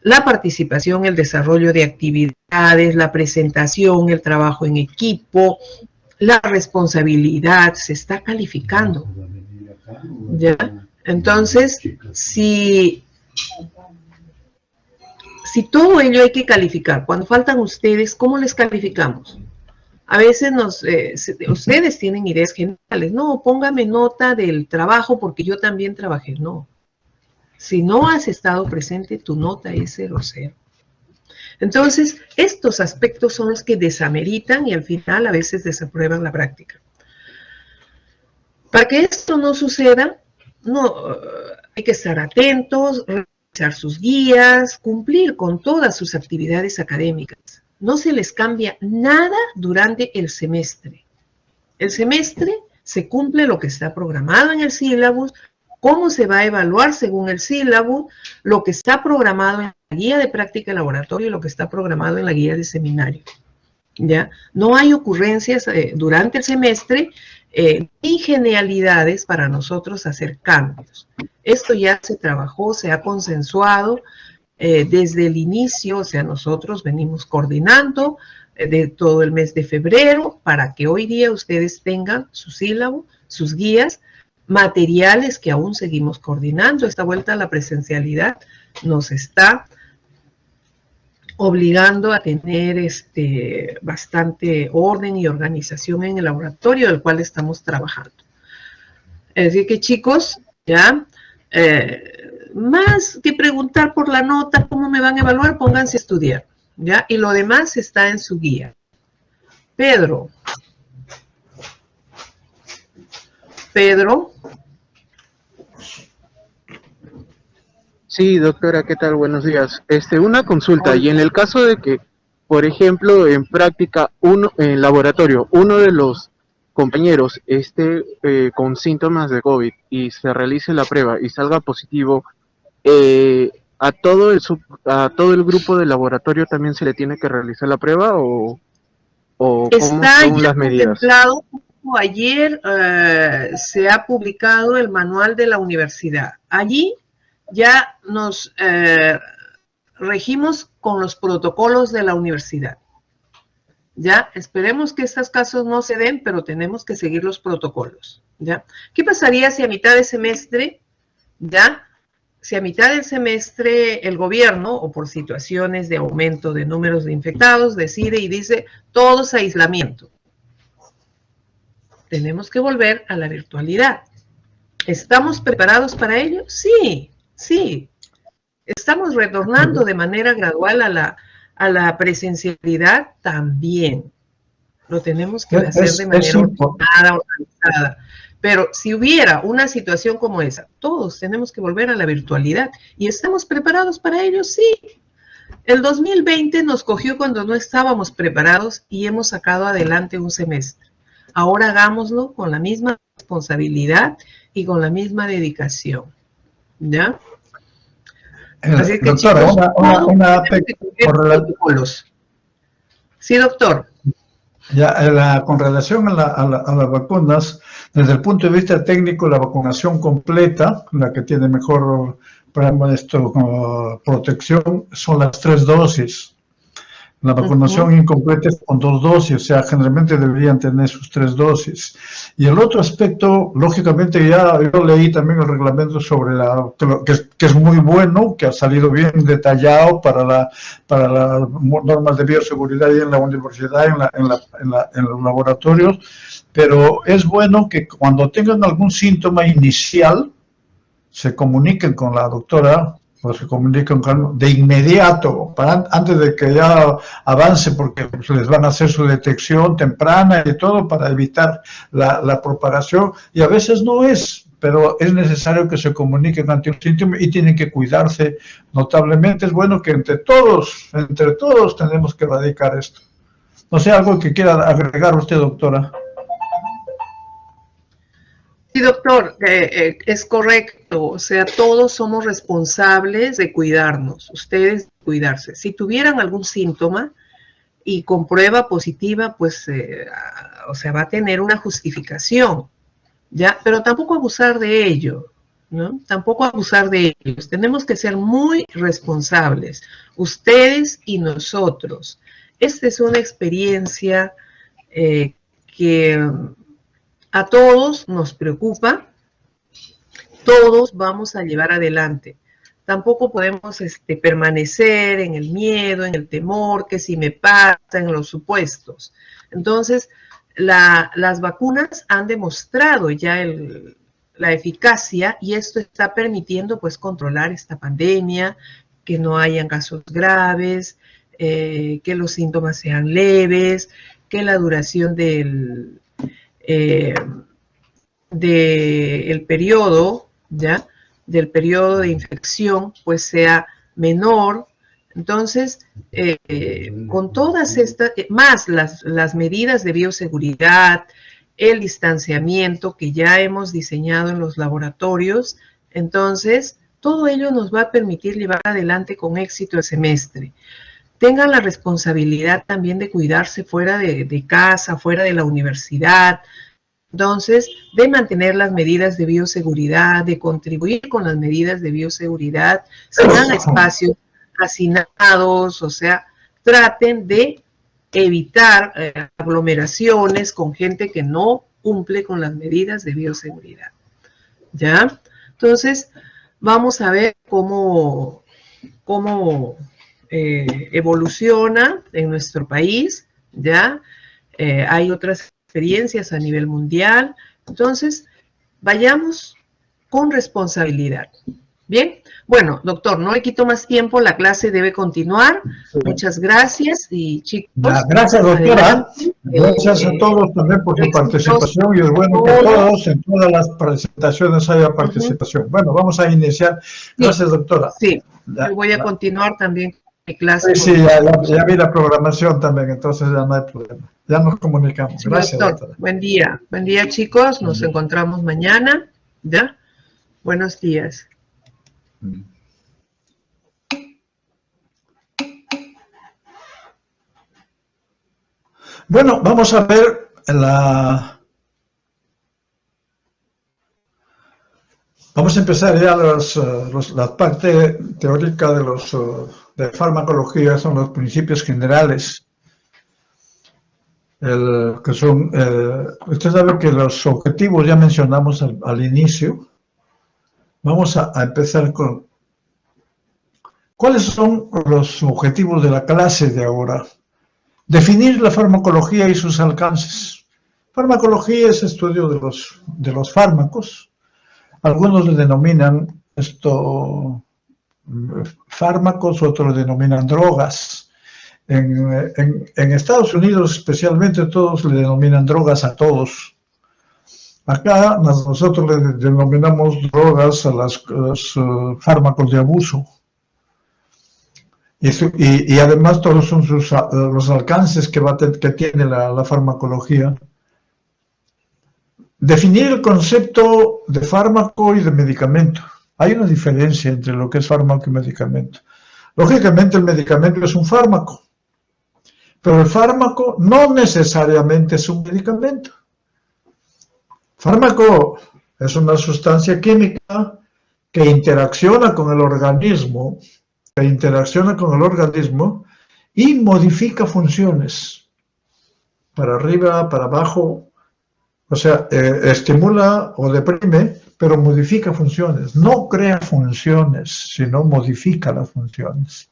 la participación, el desarrollo de actividades, la presentación, el trabajo en equipo, la responsabilidad, se está calificando, ¿ya? Entonces, si todo ello hay que calificar, cuando faltan ustedes, ¿cómo les calificamos? A veces ustedes tienen ideas generales, no, póngame nota del trabajo porque yo también trabajé, no. Si no has estado presente, tu nota es 0,0. Entonces, estos aspectos son los que desameritan y al final a veces desaprueban la práctica. Para que esto no suceda, hay que estar atentos, revisar sus guías, cumplir con todas sus actividades académicas. No se les cambia nada durante el semestre. El semestre se cumple lo que está programado en el sílabus, cómo se va a evaluar según el sílabo, lo que está programado en la guía de práctica de laboratorio y lo que está programado en la guía de seminario. ¿Ya? No hay ocurrencias durante el semestre ni genialidades para nosotros hacer cambios. Esto ya se trabajó, se ha consensuado desde el inicio, o sea, nosotros venimos coordinando de todo el mes de febrero para que hoy día ustedes tengan su sílabo, sus guías, materiales que aún seguimos coordinando. Esta vuelta a la presencialidad nos está obligando a tener bastante orden y organización en el laboratorio del cual estamos trabajando. Así que chicos, ya, más que preguntar por la nota, cómo me van a evaluar, pónganse a estudiar, ya, y lo demás está en su guía. Pedro. Sí, doctora, ¿qué tal? Buenos días. Una consulta, y en el caso de que, por ejemplo, en práctica, en laboratorio, uno de los compañeros esté con síntomas de COVID y se realice la prueba y salga positivo, ¿a todo el grupo de laboratorio también se le tiene que realizar la prueba o cómo son las medidas? Contemplado. Ayer se ha publicado el manual de la universidad. Allí ya nos regimos con los protocolos de la universidad. Ya, esperemos que estos casos no se den, pero tenemos que seguir los protocolos. ¿Ya? ¿Qué pasaría si a mitad de semestre, si a mitad del semestre el gobierno, o por situaciones de aumento de números de infectados, decide y dice todos a aislamiento? Tenemos que volver a la virtualidad. ¿Estamos preparados para ello? Sí, sí. ¿Estamos retornando de manera gradual a la presencialidad? También. Lo tenemos que hacer de manera ordenada, organizada. Pero si hubiera una situación como esa, todos tenemos que volver a la virtualidad. ¿Y estamos preparados para ello? Sí. El 2020 nos cogió cuando no estábamos preparados y hemos sacado adelante un semestre. Ahora hagámoslo con la misma responsabilidad y con la misma dedicación. ¿Ya? Así que, doctora, chicos, protocolos. Sí, doctor. Ya, con relación a las vacunas, desde el punto de vista técnico, la vacunación completa, la que tiene mejor protección, son las 3 dosis. La vacunación incompleta es con 2 dosis, o sea, generalmente deberían tener sus 3 dosis. Y el otro aspecto, lógicamente, ya yo leí también el reglamento sobre que es muy bueno, que ha salido bien detallado para las normas de bioseguridad y en la universidad, en los laboratorios, pero es bueno que cuando tengan algún síntoma inicial, se comuniquen con la doctora o se comuniquen de inmediato, antes de que ya avance, porque les van a hacer su detección temprana y todo para evitar la propagación, y a veces no es, pero es necesario que se comuniquen ante un síntoma y tienen que cuidarse notablemente. Es bueno que entre todos tenemos que erradicar esto. No sé, algo que quiera agregar usted, doctora. Sí, doctor, es correcto. O sea, todos somos responsables de cuidarnos, ustedes de cuidarse. Si tuvieran algún síntoma y con prueba positiva, pues, o sea, va a tener una justificación, ¿ya? Pero tampoco abusar de ello, ¿no? Tampoco abusar de ellos. Tenemos que ser muy responsables, ustedes y nosotros. Esta es una experiencia que a todos nos preocupa, todos vamos a llevar adelante. Tampoco podemos permanecer en el miedo, en el temor, que si me pasa, en los supuestos. Entonces, las vacunas han demostrado ya la eficacia y esto está permitiendo pues controlar esta pandemia, que no hayan casos graves, que los síntomas sean leves, que la duración del periodo, ¿ya? Del periodo de infección, pues sea menor. Entonces, con todas estas, más las medidas de bioseguridad, el distanciamiento que ya hemos diseñado en los laboratorios, entonces, todo ello nos va a permitir llevar adelante con éxito el semestre. Tengan la responsabilidad también de cuidarse fuera de casa, fuera de la universidad, entonces, de mantener las medidas de bioseguridad, de contribuir con las medidas de bioseguridad, sean espacios hacinados, o sea, traten de evitar aglomeraciones con gente que no cumple con las medidas de bioseguridad, ¿ya? Entonces, vamos a ver cómo evoluciona en nuestro país, ¿ya? Hay otras experiencias a nivel mundial, entonces vayamos con responsabilidad. Bien, bueno, doctor, no le quito más tiempo, la clase debe continuar. Muchas gracias y chicos. Gracias, doctora. Gracias a todos también por su participación y es bueno que todos en todas las presentaciones haya participación. Bueno, vamos a iniciar. Gracias, doctora. Sí, yo voy a continuar también mi clase. Sí, ya vi la programación también, entonces ya no hay problema. Ya nos comunicamos. Gracias, doctora. Buen día, chicos. Nos encontramos mañana. ¿Ya? Buenos días. Bueno, vamos a ver vamos a empezar ya la parte teórica de farmacología, son los principios generales. Que son, usted sabe que los objetivos ya mencionamos al inicio. Vamos a empezar con ¿cuáles son los objetivos de la clase de ahora? Definir la farmacología y sus alcances. Farmacología es estudio de los fármacos. Algunos le denominan esto fármacos, otros le denominan drogas. En Estados Unidos especialmente todos le denominan drogas a todos. Acá nosotros le denominamos drogas a los fármacos de abuso. Y además todos son los alcances que tiene la farmacología. Definir el concepto de fármaco y de medicamento. Hay una diferencia entre lo que es fármaco y medicamento. Lógicamente el medicamento es un fármaco, Pero el fármaco no necesariamente es un medicamento. Fármaco es una sustancia química que interacciona con el organismo, y modifica funciones para arriba, para abajo, o sea, estimula o deprime, pero modifica funciones. No crea funciones, sino modifica las funciones.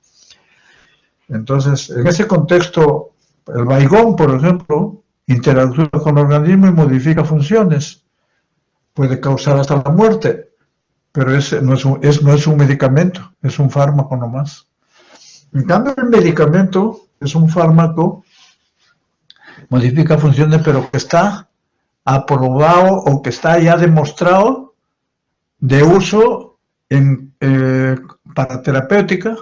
Entonces, en ese contexto, el Baigón, por ejemplo, interactúa con el organismo y modifica funciones. Puede causar hasta la muerte, pero ese no es un medicamento, es un fármaco nomás. En cambio, el medicamento es un fármaco, modifica funciones, pero que está aprobado o que está ya demostrado de uso para terapéutica,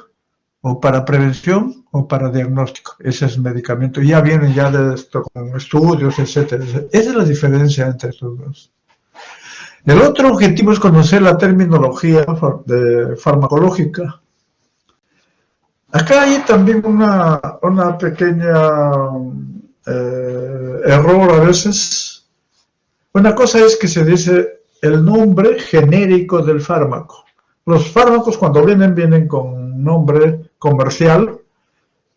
o para prevención, o para diagnóstico. Ese es el medicamento. Ya vienen ya de esto, con estudios, etcétera. Esa es la diferencia entre estos dos. El otro objetivo es conocer la terminología farmacológica. Acá hay también una pequeña error a veces. Una cosa es que se dice el nombre genérico del fármaco. Los fármacos cuando vienen con nombre comercial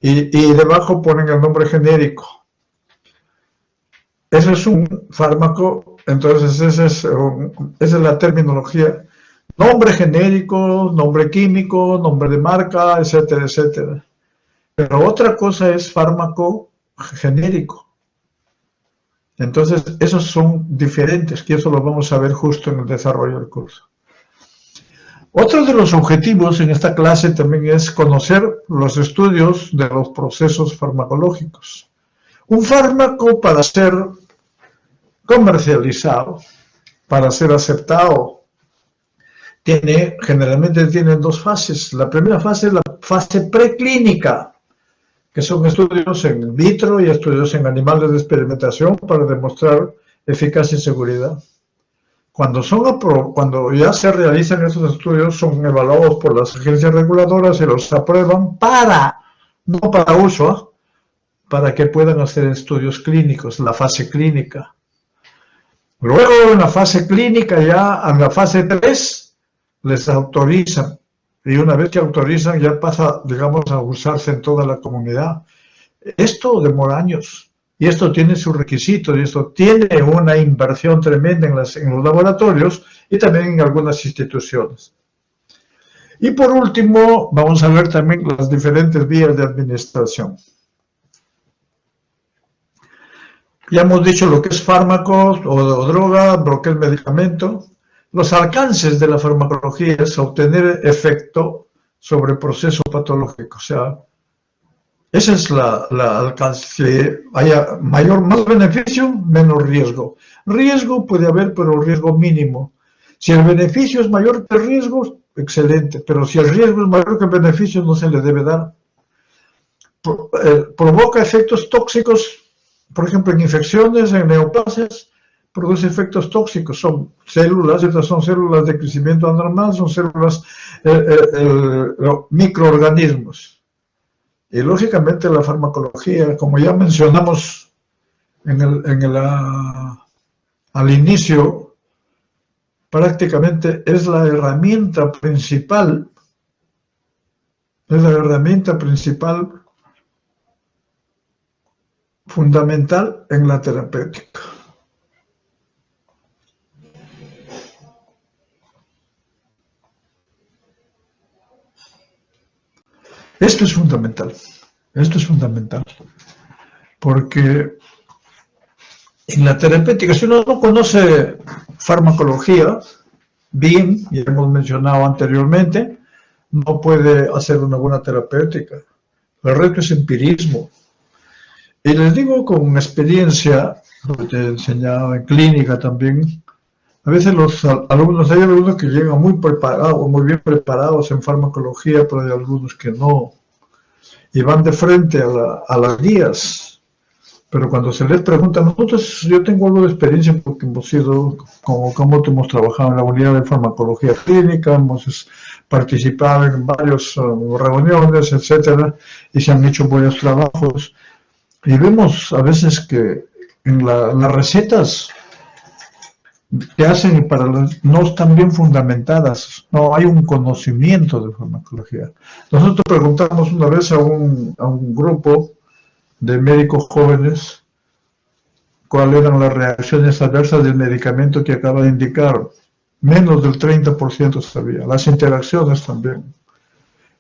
y debajo ponen el nombre genérico. Ese es un fármaco, entonces esa es la terminología. Nombre genérico, nombre químico, nombre de marca, etcétera, etcétera. Pero otra cosa es fármaco genérico. Entonces, esos son diferentes, que eso lo vamos a ver justo en el desarrollo del curso. Otro de los objetivos en esta clase también es conocer los estudios de los procesos farmacológicos. Un fármaco para ser comercializado, para ser aceptado, generalmente tiene dos fases. La primera fase es la fase preclínica, que son estudios en vitro y estudios en animales de experimentación para demostrar eficacia y seguridad. Cuando ya se realizan esos estudios, son evaluados por las agencias reguladoras y los aprueban no para uso, para que puedan hacer estudios clínicos, la fase clínica. Luego en la fase clínica, ya en la fase 3, les autorizan. Y una vez que autorizan, ya pasa, digamos, a usarse en toda la comunidad. Esto demora años. Y esto tiene sus requisitos, y esto tiene una inversión tremenda en los laboratorios y también en algunas instituciones. Y por último, vamos a ver también las diferentes vías de administración. Ya hemos dicho lo que es fármacos o droga, lo que es medicamento. Los alcances de la farmacología es obtener efecto sobre el proceso patológico. O sea, ese es la alcance. Si haya más beneficio, menos riesgo. Riesgo puede haber, pero riesgo mínimo. Si el beneficio es mayor que el riesgo, excelente. Pero si el riesgo es mayor que el beneficio, no se le debe dar. Provoca efectos tóxicos, por ejemplo, en infecciones, en neoplasias, produce efectos tóxicos. Son células, estas son células de crecimiento anormal, son células, microorganismos. Y lógicamente la farmacología, como ya mencionamos al inicio, prácticamente es la herramienta principal, fundamental en la terapéutica. Esto es fundamental, porque en la terapéutica, si uno no conoce farmacología bien, ya hemos mencionado anteriormente, no puede hacer una buena terapéutica. El resto es empirismo. Y les digo con experiencia, lo que he enseñado en clínica también, a veces hay alumnos que llegan muy preparados, muy bien preparados en farmacología, pero hay algunos que no. Y van de frente a las guías. Pero cuando se les pregunta, nosotros, yo tengo algo de experiencia porque hemos sido, como hemos trabajado en la unidad de farmacología clínica, hemos participado en varias reuniones, etcétera, y se han hecho buenos trabajos. Y vemos a veces que en las recetas que hacen no están bien fundamentadas, no hay un conocimiento de farmacología. Nosotros preguntamos una vez a un grupo de médicos jóvenes cuáles eran las reacciones adversas del medicamento que acaba de indicar. Menos del 30% sabía, las interacciones también.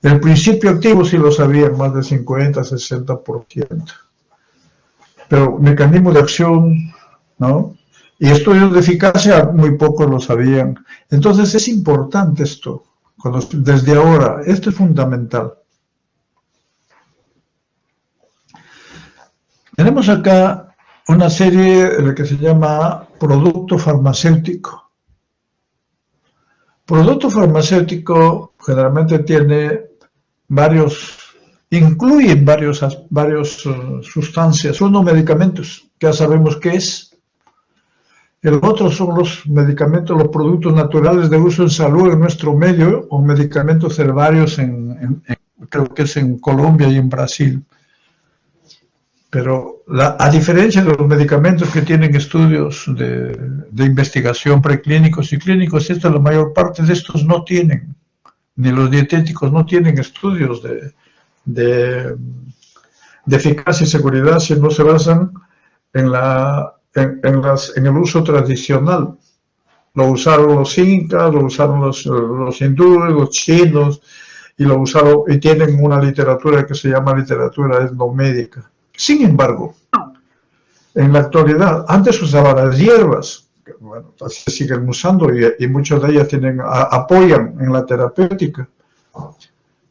El principio activo sí lo sabían, más del 50-60%. Pero mecanismo de acción, ¿no? Y estudios de eficacia muy pocos lo sabían. Entonces es importante esto, desde ahora, esto es fundamental. Tenemos acá una serie que se llama producto farmacéutico. Producto farmacéutico generalmente incluyen varias sustancias. Uno, medicamentos, que ya sabemos qué es. El otro son los medicamentos, los productos naturales de uso en salud en nuestro medio, o medicamentos herbarios creo que es en Colombia y en Brasil. Pero a diferencia de los medicamentos que tienen estudios de investigación preclínicos y clínicos, la mayor parte de estos no tienen, ni los dietéticos no tienen estudios de eficacia y seguridad, sino se basan en el uso tradicional. Lo usaron los incas, lo usaron los hindúes, los chinos, y lo usaron, y tienen una literatura que se llama literatura etnomédica. Sin embargo, en la actualidad, antes usaban las hierbas, que, bueno, se siguen usando y muchas de ellas apoyan en la terapéutica.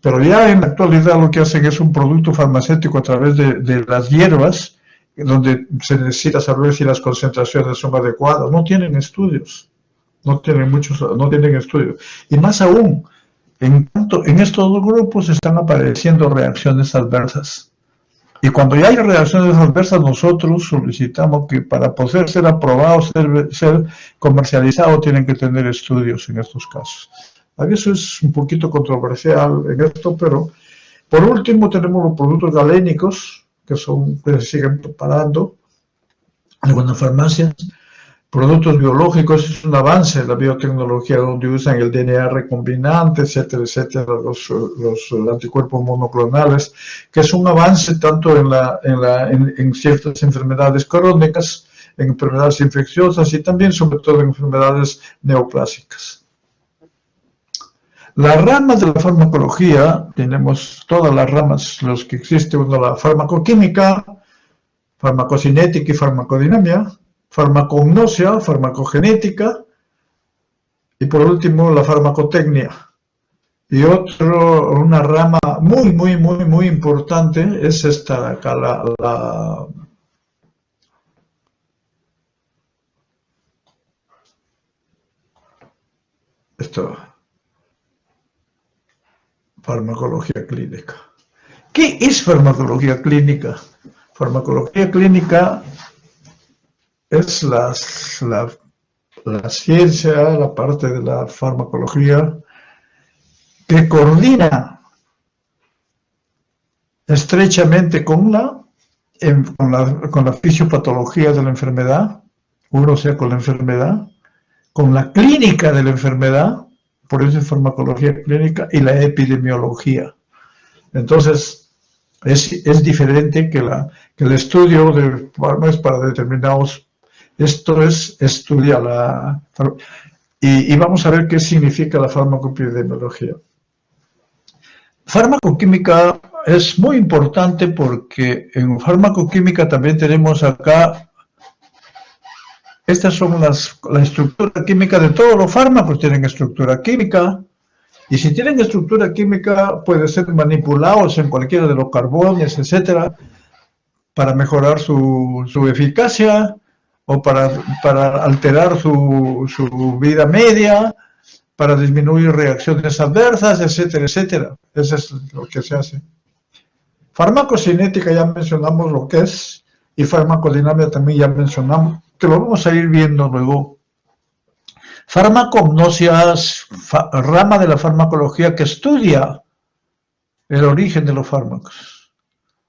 Pero ya en la actualidad lo que hacen es un producto farmacéutico a través de las hierbas, donde se necesita saber si las concentraciones son adecuadas. No tienen estudios, no tienen estudios. Y más aún, en estos dos grupos están apareciendo reacciones adversas. Y cuando ya hay reacciones adversas, nosotros solicitamos que para poder ser aprobados, ser comercializados, tienen que tener estudios en estos casos. A veces es un poquito controversial en esto, pero por último tenemos los productos galénicos, que se siguen preparando en algunas farmacias. Productos biológicos es un avance en la biotecnología, donde usan el DNA recombinante, etcétera, etcétera, los anticuerpos monoclonales, que es un avance tanto en ciertas enfermedades crónicas, en enfermedades infecciosas y también, sobre todo, en enfermedades neoplásicas. Las ramas de la farmacología, tenemos todas las ramas, los que existen, la farmacoquímica, farmacocinética y farmacodinamia, farmacognosia, farmacogenética, y por último la farmacotecnia. Y una rama muy importante es esta acá, farmacología clínica. ¿Qué es farmacología clínica? Farmacología clínica es la ciencia, la parte de la farmacología que coordina estrechamente con la fisiopatología de la enfermedad, uno sea con la enfermedad, con la clínica de la enfermedad, por eso es farmacología clínica, y la epidemiología. Entonces, es diferente que el estudio de fármacos para determinados. Esto es estudiar y vamos a ver qué significa la farmacoepidemiología. Farmacoquímica es muy importante porque en farmacoquímica también tenemos acá, estas son la estructura química de todos los fármacos, tienen estructura química, y si tienen estructura química pueden ser manipulados en cualquiera de los carbones, etcétera, para mejorar su eficacia, o para alterar su vida media, para disminuir reacciones adversas, etcétera, etcétera. Eso es lo que se hace. Farmacocinética ya mencionamos lo que es, y farmacodinamia también ya mencionamos, que lo vamos a ir viendo luego. Farmacognosia es rama de la farmacología que estudia el origen de los fármacos.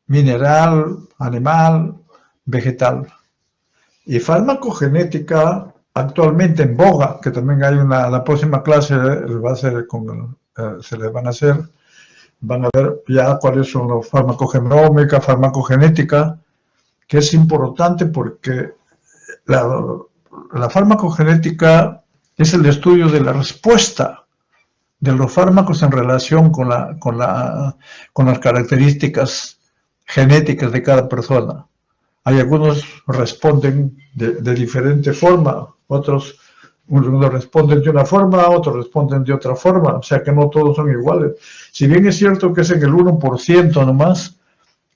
mineral, animal, vegetal. Y farmacogenética, actualmente en boga, que también hay la próxima clase va a ser se les van a ver ya cuáles son los farmacogenómica, farmacogenética, que es importante porque la farmacogenética es el estudio de la respuesta de los fármacos en relación con las características genéticas de cada persona. Hay algunos responden de diferente forma, otros unos responden de una forma, otros responden de otra forma, o sea que no todos son iguales. Si bien es cierto que es en el 1% nomás,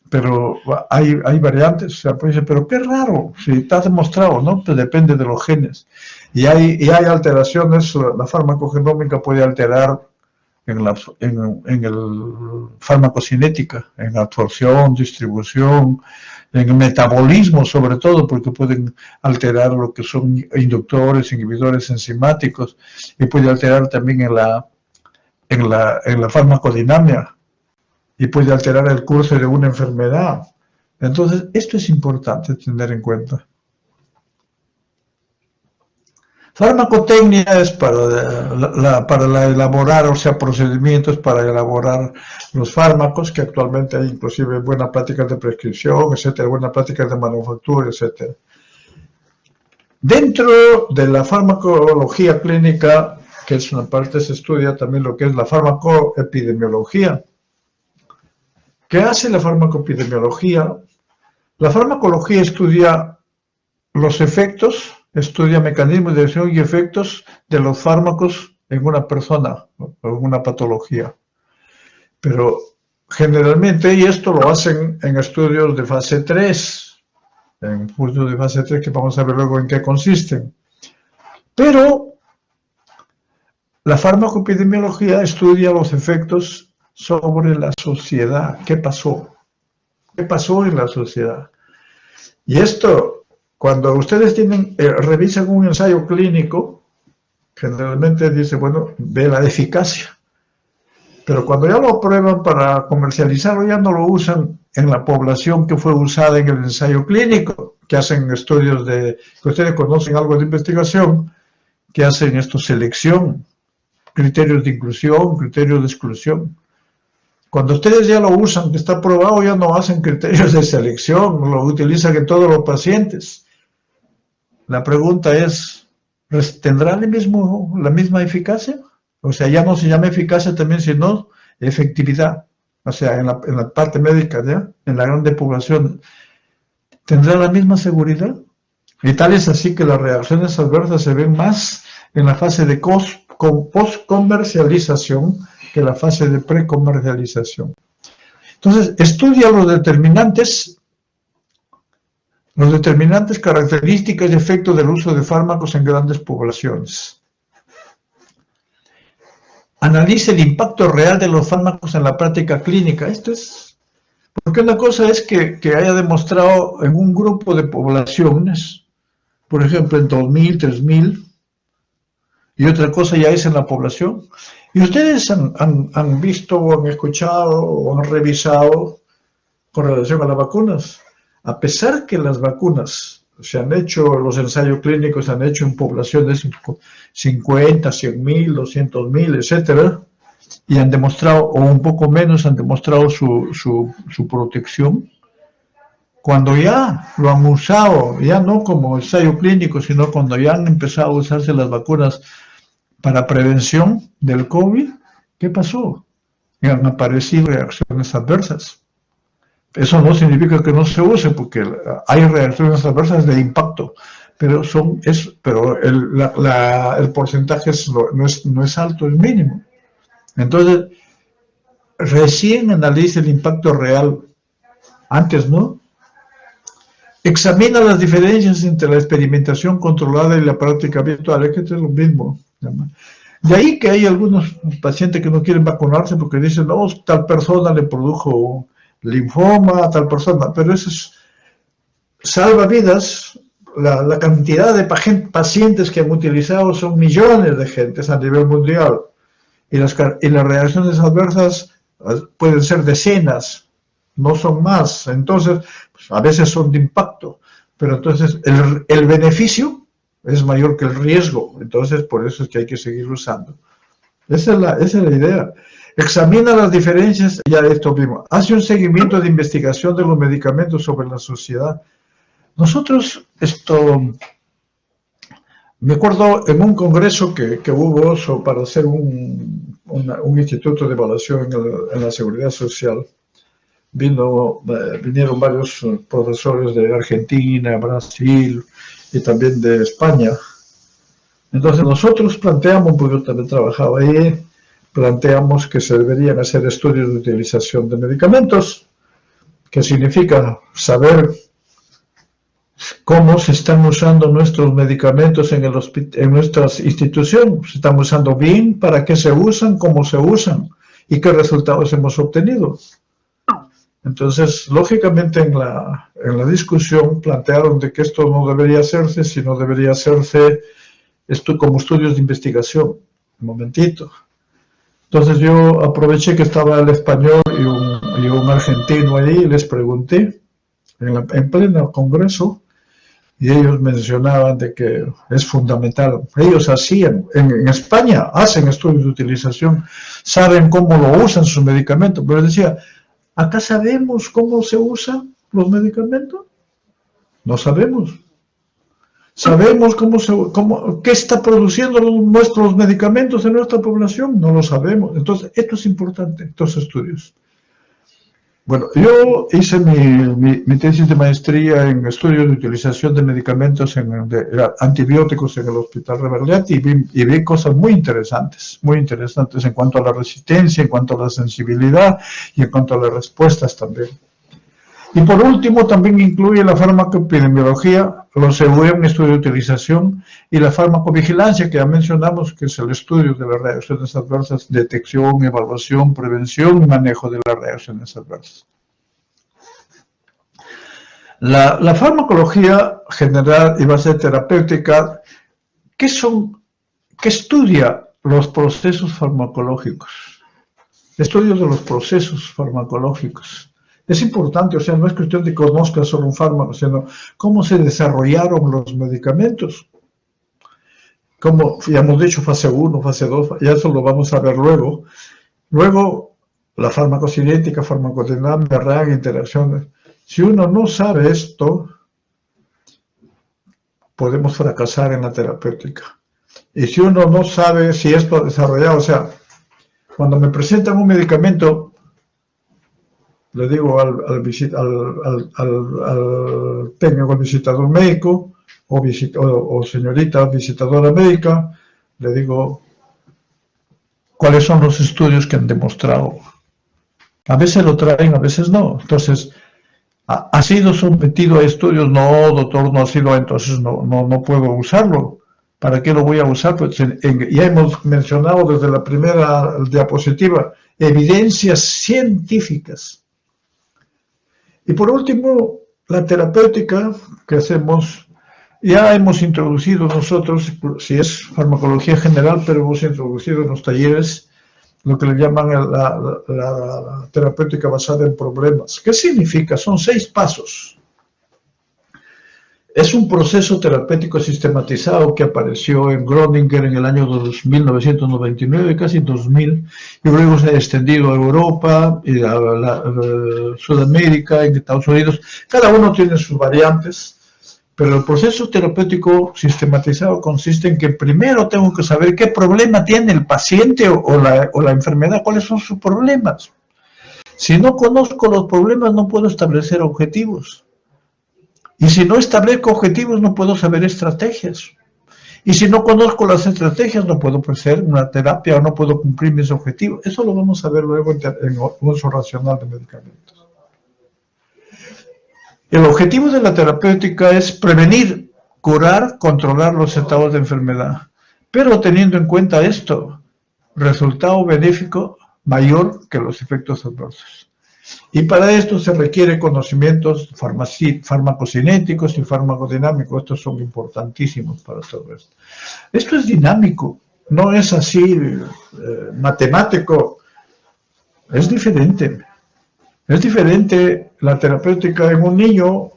pero hay variantes, o sea, pues dice, pero qué raro, si está demostrado, ¿no? Pues depende de los genes. Y hay alteraciones, la farmacogenómica puede alterar en el farmacocinética, en absorción, distribución, en el metabolismo sobre todo, porque pueden alterar lo que son inductores, inhibidores enzimáticos, y puede alterar también en la farmacodinámica, y puede alterar el curso de una enfermedad. Entonces, esto es importante tener en cuenta. Farmacotecnia es para elaborar, o sea, procedimientos para elaborar los fármacos, que actualmente hay inclusive buenas prácticas de prescripción, etcétera, buenas prácticas de manufactura, etcétera. Dentro de la farmacología clínica, que es una parte, se estudia también lo que es la farmacoepidemiología. ¿Qué hace la farmacoepidemiología? La farmacología estudia los efectos, estudia mecanismos de acción y efectos de los fármacos en una persona o en una patología. Pero generalmente, y esto lo hacen en estudios de fase 3, en cursos de fase 3 que vamos a ver luego en qué consisten. Pero la farmacoepidemiología estudia los efectos sobre la sociedad. ¿Qué pasó? ¿Qué pasó en la sociedad? Y esto, cuando ustedes revisan un ensayo clínico, generalmente dice, bueno, ve la eficacia. Pero cuando ya lo prueban para comercializarlo, ya no lo usan en la población que fue usada en el ensayo clínico, que hacen estudios que ustedes conocen algo de investigación, que hacen esto selección, criterios de inclusión, criterios de exclusión. Cuando ustedes ya lo usan, que está probado, ya no hacen criterios de selección, lo utilizan en todos los pacientes. La pregunta es, ¿tendrá la misma eficacia? O sea, ya no se llama eficacia también, sino efectividad. O sea, en la parte médica, ¿ya? En la grande población, ¿tendrá la misma seguridad? Y tal es así que las reacciones adversas se ven más en la fase de post-comercialización que la fase de precomercialización. Entonces, estudia los determinantes características y efectos del uso de fármacos en grandes poblaciones. Analiza el impacto real de los fármacos en la práctica clínica. Esto es, porque una cosa es que haya demostrado en un grupo de poblaciones, por ejemplo, en 2000, 3000, y otra cosa ya es en la población. Y ustedes han visto o han escuchado o han revisado con relación a las vacunas. A pesar que las vacunas se han hecho, los ensayos clínicos se han hecho en poblaciones 50, 100.000, 200.000, etcétera, y han demostrado, o un poco menos, han demostrado su protección. Cuando ya lo han usado, ya no como ensayo clínico, sino cuando ya han empezado a usarse las vacunas para prevención del COVID, ¿qué pasó? Y han aparecido reacciones adversas. Eso no significa que no se use, porque hay reacciones adversas de impacto, pero el porcentaje no es alto, es mínimo. Entonces, recién analiza el impacto real, antes no. Examina las diferencias entre la experimentación controlada y la práctica virtual, es que es lo mismo. De ahí que hay algunos pacientes que no quieren vacunarse porque dicen, no, tal persona le produjo linfoma a tal persona, pero eso es, salva vidas. La cantidad de pacientes que han utilizado son millones de gentes a nivel mundial, y las reacciones adversas pueden ser decenas no son más. Entonces, pues, a veces son de impacto, pero entonces el beneficio es mayor que el riesgo. Entonces, por eso es que hay que seguir usando. Esa es la idea. Examina las diferencias, ya esto mismo. Hace un seguimiento de investigación de los medicamentos sobre la sociedad. Nosotros, me acuerdo en un congreso que hubo para hacer un instituto de evaluación en la seguridad social, vinieron varios profesores de Argentina, Brasil y también de España. Entonces nosotros planteamos, porque yo también trabajaba ahí, planteamos que se deberían hacer estudios de utilización de medicamentos, que significa saber cómo se están usando nuestros medicamentos en nuestras instituciones. ¿Se están usando bien? ¿Para qué se usan? ¿Cómo se usan? ¿Y qué resultados hemos obtenido? Entonces, lógicamente en la discusión plantearon de que esto no debería hacerse, sino debería hacerse como estudios de investigación. Un momentito. Entonces yo aproveché que estaba el español y un argentino ahí y les pregunté en pleno congreso, y ellos mencionaban de que es fundamental. Ellos hacían, en España hacen estudios de utilización, saben cómo lo usan sus medicamentos, pero decía, ¿acá sabemos cómo se usan los medicamentos? No sabemos. ¿Sabemos qué está produciendo nuestros medicamentos en nuestra población? No lo sabemos. Entonces, esto es importante, estos estudios. Bueno, yo hice mi tesis de maestría en estudios de utilización de medicamentos antibióticos en el Hospital Reverliati y vi cosas muy interesantes en cuanto a la resistencia, en cuanto a la sensibilidad y en cuanto a las respuestas también. Y por último, también incluye la farmacoepidemiología, los EUM, estudio de utilización, y la farmacovigilancia, que ya mencionamos, que es el estudio de las reacciones adversas, detección, evaluación, prevención y manejo de las reacciones adversas. La farmacología general y base terapéutica, ¿qué estudia los procesos farmacológicos? Estudios de los procesos farmacológicos. Es importante, o sea, no es cuestión de que conozcas solo un fármaco, sino cómo se desarrollaron los medicamentos. Como ya hemos dicho, fase 1, fase 2, ya eso lo vamos a ver luego. Luego, la farmacocinética, farmacodinámica, RAG, interacciones. Si uno no sabe esto, podemos fracasar en la terapéutica. Y si uno no sabe si esto ha desarrollado, o sea, cuando me presentan un medicamento, le digo al técnico, al visitador médico, o señorita visitadora médica, le digo cuáles son los estudios que han demostrado. A veces lo traen, a veces no. Entonces, ¿ha sido sometido a estudios? No, doctor, no ha sido, entonces no puedo usarlo. ¿Para qué lo voy a usar? Pues ya hemos mencionado desde la primera diapositiva, evidencias científicas. Y por último, la terapéutica que hacemos, ya hemos introducido nosotros, si es farmacología general, pero hemos introducido en los talleres lo que le llaman la terapéutica basada en problemas. ¿Qué significa? Son 6 pasos. Es un proceso terapéutico sistematizado que apareció en Groninger en el año 1999, casi 2000, y luego se ha extendido a Europa, y a Sudamérica, en Estados Unidos. Cada uno tiene sus variantes, pero el proceso terapéutico sistematizado consiste en que primero tengo que saber qué problema tiene el paciente o la enfermedad, cuáles son sus problemas. Si no conozco los problemas, no puedo establecer objetivos. Y si no establezco objetivos, no puedo saber estrategias. Y si no conozco las estrategias, no puedo hacer una terapia o no puedo cumplir mis objetivos. Eso lo vamos a ver luego en uso racional de medicamentos. El objetivo de la terapéutica es prevenir, curar, controlar los estados de enfermedad. Pero teniendo en cuenta esto, resultado benéfico mayor que los efectos adversos. Y para esto se requiere conocimientos farmacocinéticos y farmacodinámicos. Estos son importantísimos para todo esto. Esto es dinámico, no es así matemático, es diferente. Es diferente la terapéutica en un niño,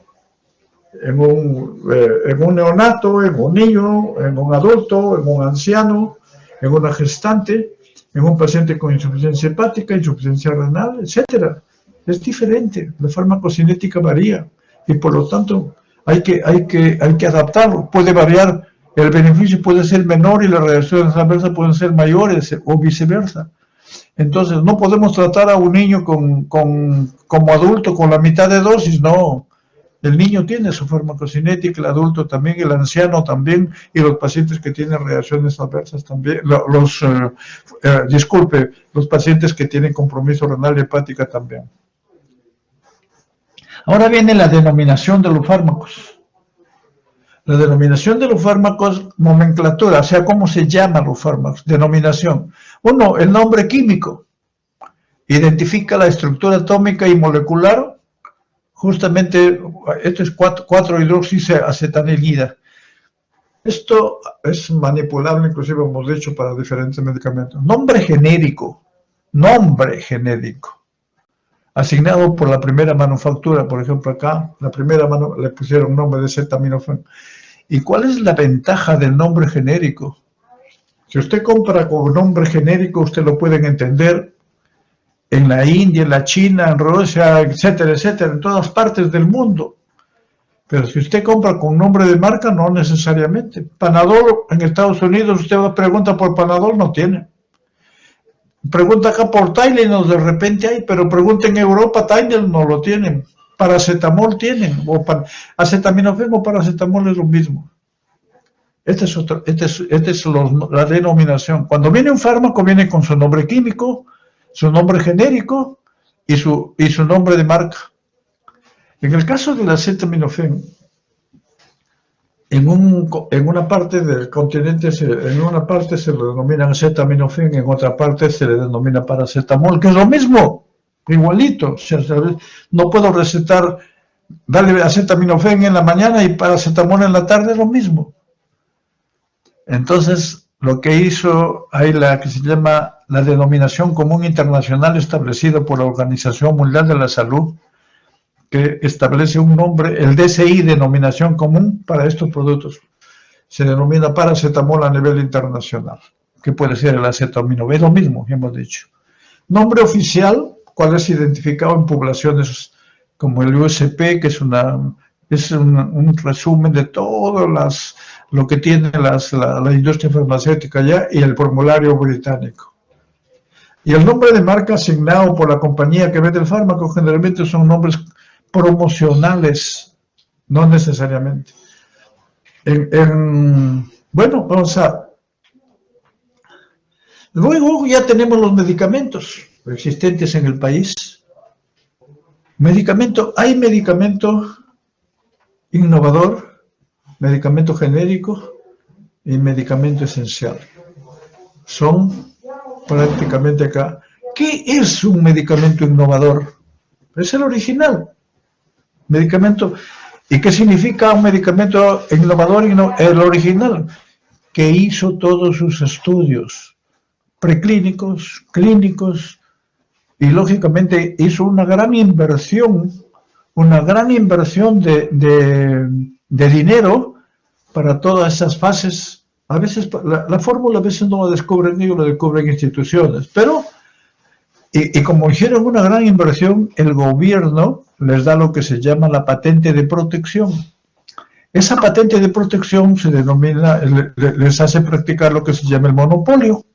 en un neonato, en un niño, en un adulto, en un anciano, en una gestante, en un paciente con insuficiencia hepática, insuficiencia renal, etcétera. Es diferente, la farmacocinética varía y por lo tanto hay que adaptarlo. Puede variar, el beneficio puede ser menor y las reacciones adversas pueden ser mayores o viceversa. Entonces no podemos tratar a un niño como adulto con la mitad de dosis, no. El niño tiene su farmacocinética, el adulto también, el anciano también, y los pacientes que tienen reacciones adversas también, los pacientes que tienen compromiso renal y hepática también. Ahora viene la denominación de los fármacos. La denominación de los fármacos, nomenclatura, o sea, cómo se llaman los fármacos, denominación. Uno, el nombre químico, identifica la estructura atómica y molecular. Justamente, esto es 4-hidroxiacetanilida. Esto es manipulable, inclusive hemos dicho, para diferentes medicamentos. Nombre genérico, asignado por la primera manufactura. Por ejemplo, acá, la primera mano le pusieron nombre de acetaminofén. ¿Y cuál es la ventaja del nombre genérico? Si usted compra con nombre genérico, usted lo pueden entender en la India, en la China, en Rusia, etcétera, etcétera, en todas partes del mundo. Pero si usted compra con nombre de marca, no necesariamente. Panadol en Estados Unidos, usted pregunta por Panadol, no tiene. Pregunta acá por Tylenol, de repente hay, pero pregunta en Europa, Tylenol no lo tienen. Paracetamol tienen, o acetaminofén o paracetamol es lo mismo. Esta es la denominación. Cuando viene un fármaco, viene con su nombre químico, su nombre genérico y su nombre de marca. En el caso del acetaminofén, en una parte del continente, en una parte se le denomina acetaminofén, en otra parte se le denomina paracetamol, que es lo mismo, igualito. O sea, no puedo recetar, darle acetaminofén en la mañana y paracetamol en la tarde, es lo mismo. Entonces, lo que hizo, hay la que se llama la denominación común internacional establecida por la Organización Mundial de la Salud, que establece un nombre, el DCI, denominación común para estos productos. Se denomina paracetamol a nivel internacional, que puede ser el acetaminofén, es lo mismo, hemos dicho. Nombre oficial, cuál es identificado en poblaciones como el USP, que es un resumen de todo lo que tiene la industria farmacéutica ya, y el formulario británico. Y el nombre de marca asignado por la compañía que vende el fármaco generalmente son nombres promocionales, no necesariamente. Bueno, vamos a... Luego ya tenemos los medicamentos existentes en el país. Hay medicamento innovador, medicamento genérico y medicamento esencial. Son prácticamente acá. ¿Qué es un medicamento innovador? Es el original. Medicamento. ¿Y qué significa un medicamento innovador? El original, que hizo todos sus estudios preclínicos, clínicos, y lógicamente hizo una gran inversión de dinero para todas esas fases. A veces la fórmula a veces no la descubren ellos, la descubren instituciones, pero y como hicieron una gran inversión, el gobierno les da lo que se llama la patente de protección. Esa patente de protección se denomina, les hace practicar lo que se llama el monopolio.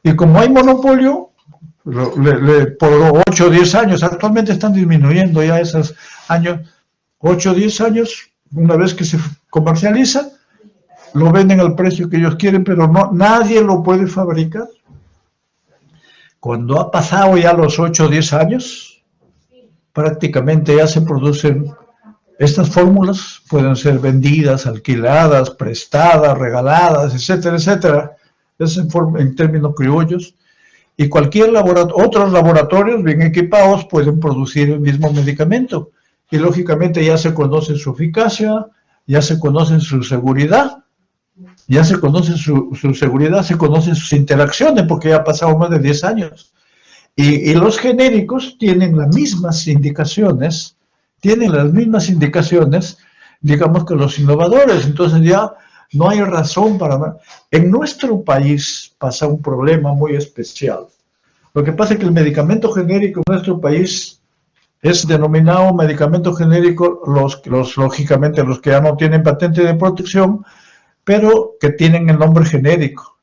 Y como hay monopolio, por 8 o 10 años, actualmente están disminuyendo ya esos años, 8 o 10 años, una vez que se comercializa, lo venden al precio que ellos quieren, pero nadie lo puede fabricar. Cuando ha pasado ya los 8 o 10 años, prácticamente ya se producen estas fórmulas, pueden ser vendidas, alquiladas, prestadas, regaladas, etcétera, etcétera. Es en términos criollos. Y otros laboratorios bien equipados pueden producir el mismo medicamento. Y lógicamente ya se conoce su eficacia, ya se conoce su seguridad, se conocen sus interacciones, porque ya ha pasado más de 10 años. Y los genéricos tienen las mismas indicaciones, digamos, que los innovadores. Entonces ya no hay razón para... En nuestro país pasa un problema muy especial. Lo que pasa es que el medicamento genérico en nuestro país es denominado medicamento genérico, lógicamente los que ya no tienen patente de protección, pero que tienen el nombre genérico.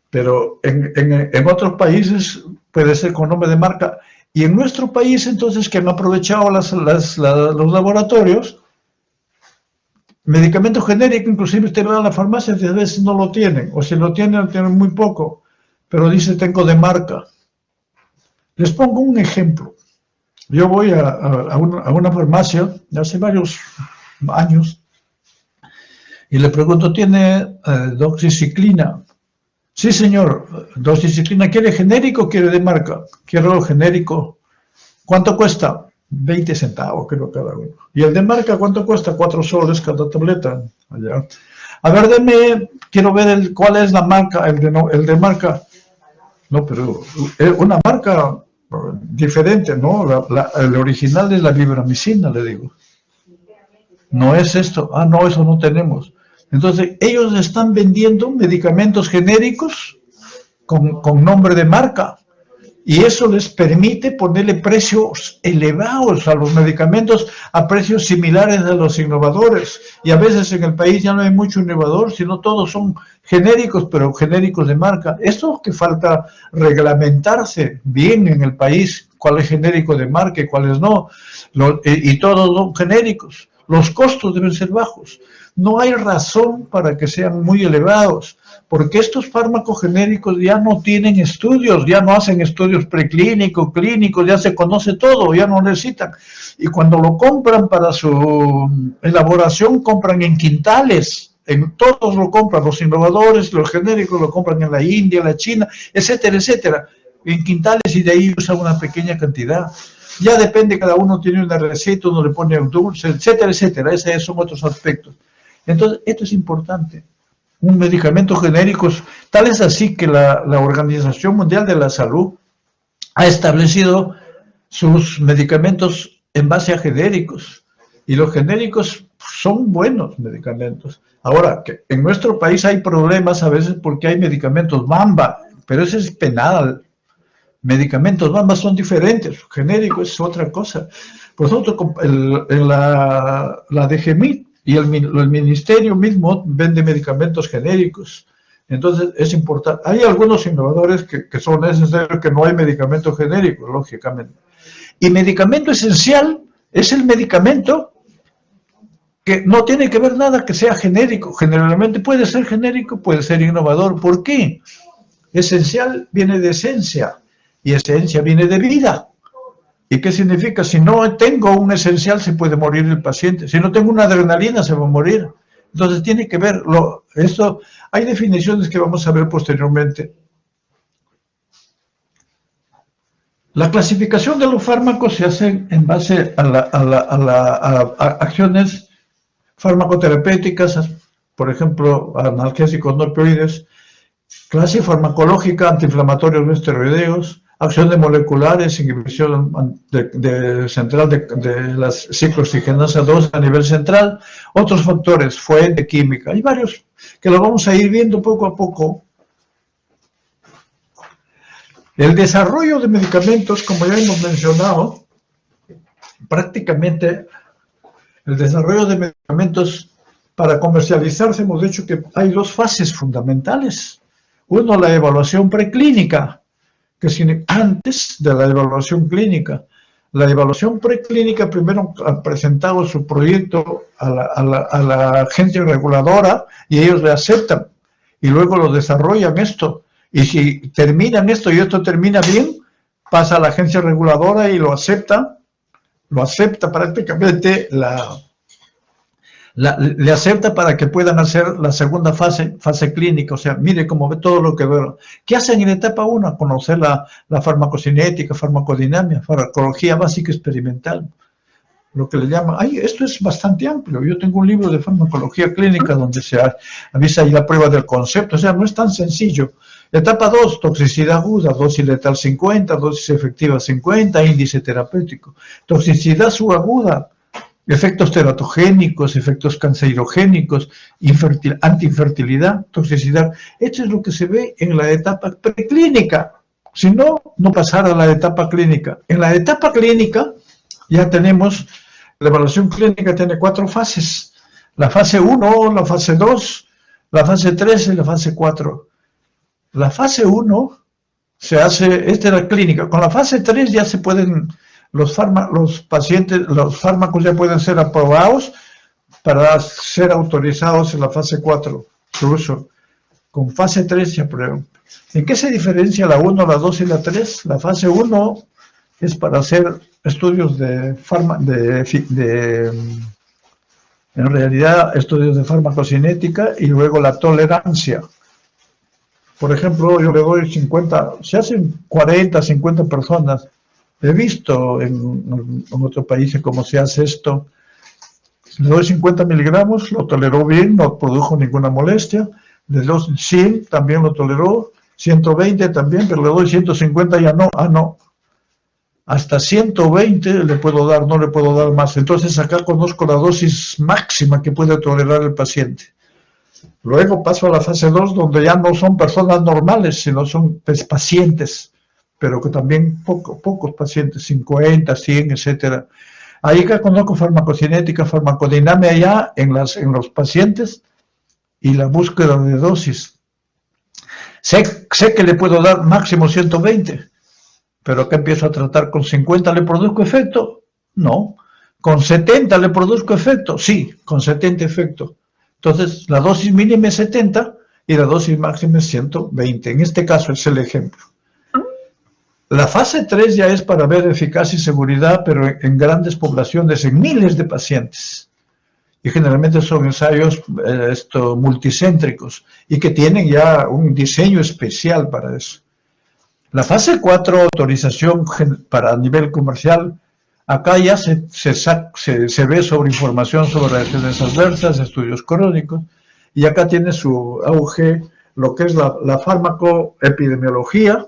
Pero en otros países puede ser con nombre de marca. Y en nuestro país, entonces, que han aprovechado los laboratorios, medicamento genérico, inclusive usted va a la farmacia y a veces no lo tienen, o si lo tienen muy poco, pero dice tengo de marca. Les pongo un ejemplo. Yo voy a una farmacia hace varios años y le pregunto, ¿tiene doxiciclina? Sí, señor, doxiciclina. ¿Quiere genérico o quiere de marca? Quiero genérico. ¿Cuánto cuesta? 20 centavos, creo, cada uno. ¿Y el de marca cuánto cuesta? 4 soles cada tableta. Allá. A ver, quiero ver cuál es la marca, el de marca. No, pero una marca diferente, ¿no? El original es la vibramicina, le digo. No es esto. Ah, no, eso no tenemos. Entonces, ellos están vendiendo medicamentos genéricos con nombre de marca. Y eso les permite ponerle precios elevados a los medicamentos a precios similares a los innovadores. Y a veces en el país ya no hay mucho innovador, sino todos son genéricos, pero genéricos de marca. Esto que falta reglamentarse bien en el país, cuál es genérico de marca y cuáles no. Y todos son genéricos. Los costos deben ser bajos. No hay razón para que sean muy elevados, porque estos fármacos genéricos ya no tienen estudios, ya no hacen estudios preclínicos, clínicos, ya se conoce todo, ya no necesitan. Y cuando lo compran para su elaboración, compran en quintales, todos lo compran, los innovadores, los genéricos lo compran en la India, la China, etcétera, etcétera, en quintales y de ahí usan una pequeña cantidad. Ya depende, cada uno tiene una receta, uno le pone un dulce, etcétera, etcétera, esos son otros aspectos. Entonces, esto es importante. Un medicamento genérico, tal es así que la Organización Mundial de la Salud ha establecido sus medicamentos en base a genéricos. Y los genéricos son buenos medicamentos. Ahora, que en nuestro país hay problemas a veces porque hay medicamentos Bamba, pero eso es penal. Medicamentos Bamba son diferentes, genérico es otra cosa. Por ejemplo, la DGMIT y el ministerio mismo vende medicamentos genéricos. Entonces es importante. Hay algunos innovadores que son necesarios, que no hay medicamento genérico, lógicamente. Y medicamento esencial es el medicamento que no tiene que ver nada que sea genérico. Generalmente puede ser genérico, puede ser innovador. ¿Por qué? Esencial viene de esencia y esencia viene de vida. ¿Y qué significa? Si no tengo un esencial, se puede morir el paciente. Si no tengo una adrenalina, se va a morir. Entonces tiene que ver, esto, hay definiciones que vamos a ver posteriormente. La clasificación de los fármacos se hace en base a acciones farmacoterapéuticas, por ejemplo, analgésicos no opioides, clase farmacológica, antiinflamatorios no esteroideos, acciones moleculares, inhibición central de las ciclooxigenasa 2 a nivel central, otros factores, fuente química. Hay varios que lo vamos a ir viendo poco a poco. El desarrollo de medicamentos, como ya hemos mencionado, prácticamente el desarrollo de medicamentos para comercializarse, hemos dicho que hay dos fases fundamentales. Uno, la evaluación preclínica, que antes de la evaluación clínica. La evaluación preclínica primero han presentado su proyecto a la agencia reguladora y ellos le aceptan y luego lo desarrollan esto. Y si terminan esto y esto termina bien, pasa a la agencia reguladora y lo acepta prácticamente le acepta para que puedan hacer la segunda fase clínica, o sea, mire cómo ve todo lo que veo. ¿Qué hacen en etapa 1? Conocer la farmacocinética, farmacodinámica, farmacología básica experimental, lo que le llaman, esto es bastante amplio. Yo tengo un libro de farmacología clínica donde se avisa ahí la prueba del concepto, o sea, no es tan sencillo. Etapa 2, toxicidad aguda, dosis letal 50, dosis efectiva 50, índice terapéutico. Toxicidad subaguda, efectos teratogénicos, efectos cancerogénicos, antiinfertilidad, toxicidad. Esto es lo que se ve en la etapa preclínica. Si no, no pasara a la etapa clínica. En la etapa clínica ya tenemos, la evaluación clínica tiene 4 fases. La fase 1, la fase 2, la fase 3 y la fase 4. La fase 1 se hace, esta es la clínica. Con la fase 3 ya se pueden, los fármacos ya pueden ser aprobados para ser autorizados en la fase 4, su uso. Con fase 3 se aprueban. ¿En qué se diferencia la 1, la 2 y la 3? La fase 1 es para hacer estudios en realidad estudios de farmacocinética y luego la tolerancia. Por ejemplo, yo le doy 50, se hacen 40, 50 personas. He visto en otros países cómo se hace esto. Le doy 50 miligramos, lo toleró bien, no produjo ninguna molestia. Le doy 100, también lo toleró. 120 también, pero le doy 150, ya no. No. Hasta 120 le puedo dar, no le puedo dar más. Entonces acá conozco la dosis máxima que puede tolerar el paciente. Luego paso a la fase 2, donde ya no son personas normales, sino son pacientes, pero que también pocos pacientes, 50, 100, etcétera. Ahí que conozco farmacocinética, farmacodinámica ya en los pacientes y la búsqueda de dosis. Sé que le puedo dar máximo 120, pero acá empiezo a tratar con 50, ¿le produzco efecto? No. ¿Con 70 le produzco efecto? Sí, con 70 efecto. Entonces, la dosis mínima es 70 y la dosis máxima es 120. En este caso es el ejemplo. La fase 3 ya es para ver eficacia y seguridad, pero en grandes poblaciones, en miles de pacientes. Y generalmente son ensayos multicéntricos y que tienen ya un diseño especial para eso. La fase 4, autorización para nivel comercial, acá ya se ve sobre información sobre reacciones adversas, estudios crónicos, y acá tiene su auge lo que es la farmacoepidemiología,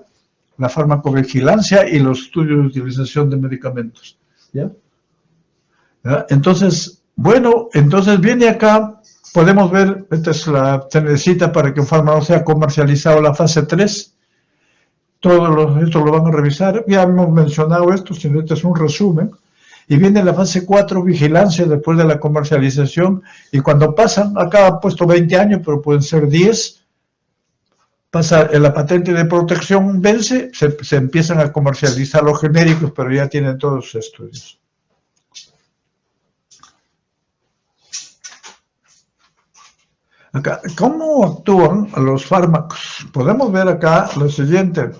la farmacovigilancia y los estudios de utilización de medicamentos. ¿Ya? Entonces, bueno, entonces viene acá, podemos ver, se necesita para que un fármaco sea comercializado la fase 3. Esto lo van a revisar, ya hemos mencionado esto, sino este es un resumen. Y viene la fase 4, vigilancia después de la comercialización, y cuando pasan, acá ha puesto 20 años, pero pueden ser 10, pasa la patente de protección, vence, se empiezan a comercializar los genéricos, pero ya tienen todos los estudios. Acá, ¿cómo actúan los fármacos? Podemos ver acá lo siguiente.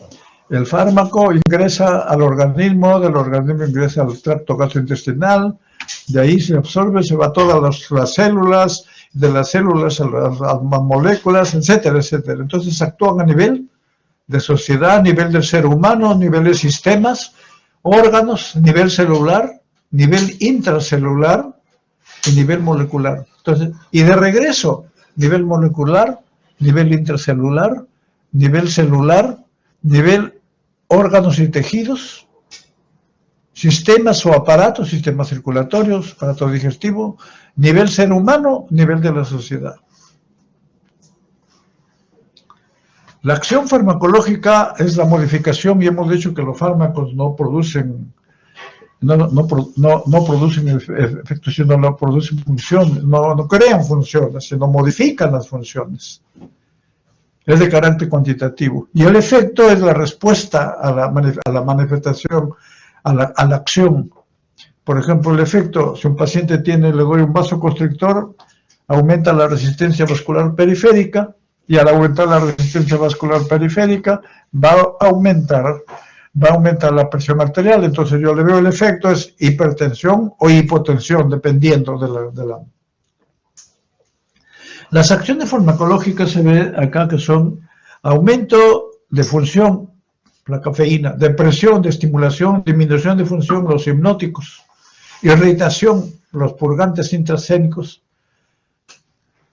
El fármaco ingresa al organismo, del organismo ingresa al tracto gastrointestinal, de ahí se absorbe, se va a todas las células, de las células a las moléculas, etcétera, etcétera. Entonces actúan a nivel de sociedad, a nivel del ser humano, a nivel de sistemas, órganos, nivel celular, nivel intracelular y nivel molecular. Entonces, y de regreso, nivel molecular, nivel intracelular, nivel celular, nivel órganos y tejidos, sistemas o aparatos, sistemas circulatorios, aparato digestivo, nivel ser humano, nivel de la sociedad. La acción farmacológica es la modificación, y hemos dicho que los fármacos no producen efectos, sino no producen funciones, no crean funciones, sino modifican las funciones. Es de carácter cuantitativo. Y el efecto es la respuesta a la manifestación, a la acción. Por ejemplo, el efecto, si un paciente le doy un vasoconstrictor, aumenta la resistencia vascular periférica, y al aumentar la resistencia vascular periférica, va a aumentar la presión arterial. Entonces yo le veo el efecto, es hipertensión o hipotensión, dependiendo de la... Las acciones farmacológicas se ve acá que son aumento de función, la cafeína, depresión, de estimulación, disminución de función, los hipnóticos, irritación, los purgantes intracénicos,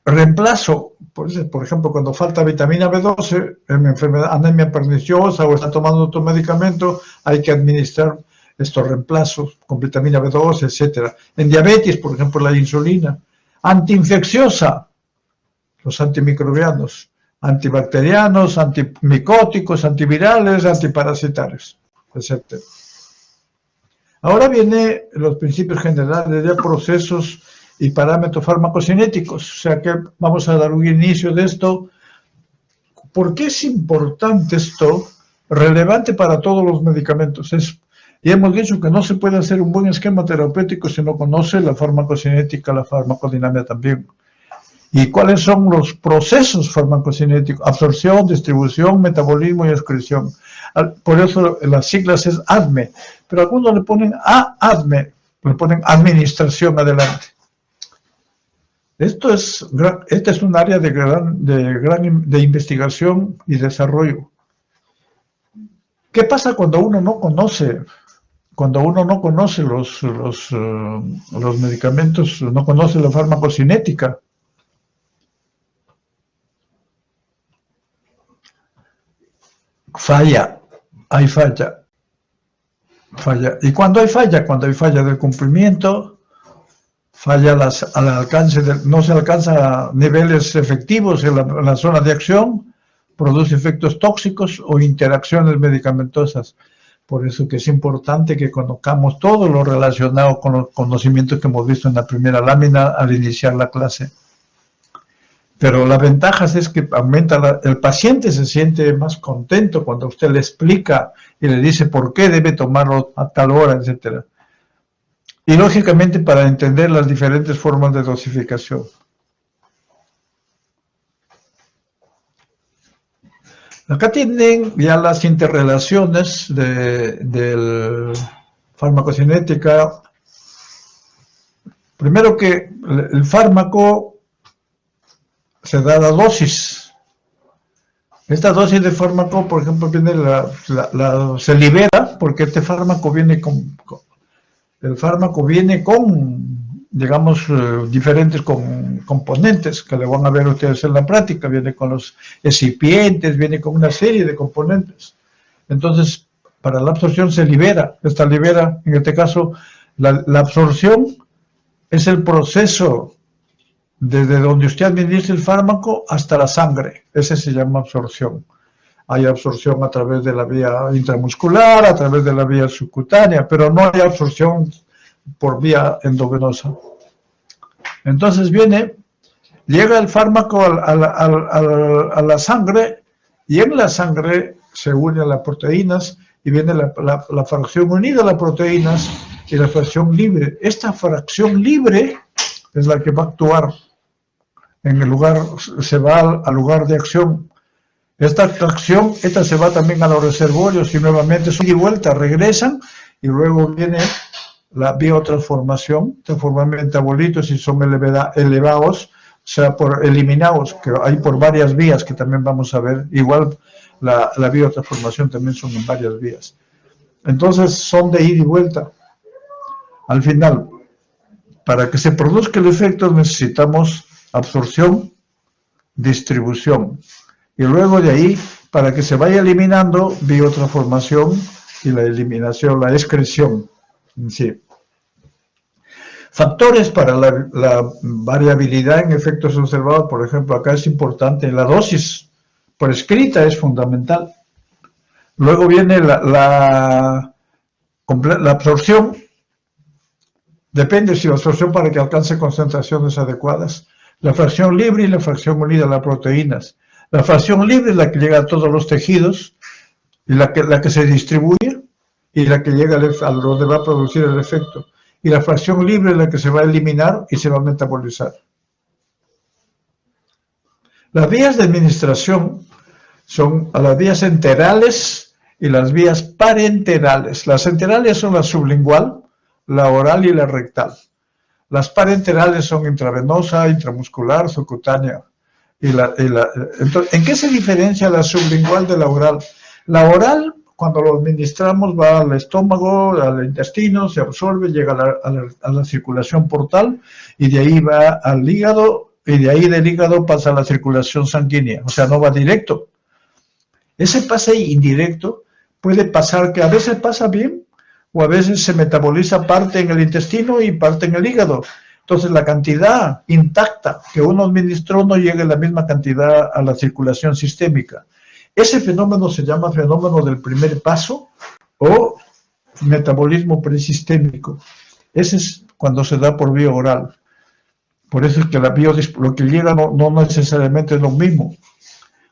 reemplazo Por ejemplo, cuando falta vitamina B12, en enfermedad, anemia perniciosa o está tomando otro medicamento, hay que administrar estos reemplazos con vitamina B12, etcétera. En diabetes, por ejemplo, la insulina. Antiinfecciosa, los antimicrobianos. Antibacterianos, antimicóticos, antivirales, antiparasitarios, etcétera. Ahora vienen los principios generales de procesos y parámetros farmacocinéticos, o sea que vamos a dar un inicio de esto. ¿Por qué es importante esto? Relevante para todos los medicamentos. Y hemos dicho que no se puede hacer un buen esquema terapéutico si no conoce la farmacocinética, la farmacodinámica también. ¿Y cuáles son los procesos farmacocinéticos? Absorción, distribución, metabolismo y excreción. Por eso las siglas es ADME, pero algunos le ponen ADME, le ponen administración adelante. Esta es un área de investigación y desarrollo. ¿Qué pasa cuando uno no conoce? Cuando uno no conoce los medicamentos, no conoce la farmacocinética. Hay falla. ¿Y cuando hay falla? Cuando hay falla del cumplimiento, falla al alcance, no se alcanza a niveles efectivos en la zona de acción, produce efectos tóxicos o interacciones medicamentosas. Por eso que es importante que conozcamos todo lo relacionado con los conocimientos que hemos visto en la primera lámina al iniciar la clase. Pero la ventaja es que el paciente se siente más contento cuando usted le explica y le dice por qué debe tomarlo a tal hora, etc. Y lógicamente para entender las diferentes formas de dosificación. Acá tienen ya las interrelaciones de farmacocinética. Primero que el fármaco se da la dosis. Esta dosis de fármaco, por ejemplo, se libera porque este fármaco viene con digamos, diferentes componentes que le van a ver ustedes en la práctica. Viene con los excipientes, viene con una serie de componentes. Entonces, para la absorción se libera. Esta libera, en este caso, la absorción es el proceso desde donde usted administra el fármaco hasta la sangre. Ese se llama absorción. Hay absorción a través de la vía intramuscular, a través de la vía subcutánea, pero no hay absorción por vía endovenosa. Entonces llega el fármaco a la sangre, y en la sangre se une a las proteínas, y viene la fracción unida a las proteínas y la fracción libre. Esta fracción libre es la que va a actuar en el lugar, se va al lugar de acción. Esta acción, se va también a los reservorios y nuevamente son y vuelta, regresan, y luego viene la biotransformación, transformar metabolitos si son elevados, o sea, eliminados, que hay por varias vías que también vamos a ver. Igual la biotransformación también son en varias vías. Entonces son de ida y vuelta. Al final, para que se produzca el efecto necesitamos absorción, distribución, y luego de ahí, para que se vaya eliminando, biotransformación y la eliminación, la excreción. Sí. Factores para la variabilidad en efectos observados, por ejemplo, acá es importante, la dosis por escrita es fundamental. Luego viene la absorción, depende si la absorción para que alcance concentraciones adecuadas. La fracción libre y la fracción unida a las proteínas. La fracción libre es la que llega a todos los tejidos, y la que se distribuye, y la que llega a donde va a producir el efecto. Y la fracción libre es la que se va a eliminar y se va a metabolizar. Las vías de administración son las vías enterales y las vías parenterales. Las enterales son la sublingual, la oral y la rectal. Las parenterales son intravenosa, intramuscular, subcutánea. Entonces, ¿en qué se diferencia la sublingual de la oral? La oral, cuando lo administramos, va al estómago, al intestino, se absorbe, llega a la circulación portal, y de ahí va al hígado y de ahí del hígado pasa a la circulación sanguínea, o sea, no va directo. Ese pase indirecto puede pasar que a veces pasa bien o a veces se metaboliza parte en el intestino y parte en el hígado. Entonces la cantidad intacta que uno administró no llega en la misma cantidad a la circulación sistémica. Ese fenómeno se llama fenómeno del primer paso o metabolismo presistémico. Ese es cuando se da por vía oral. Por eso es que lo que llega no necesariamente es lo mismo.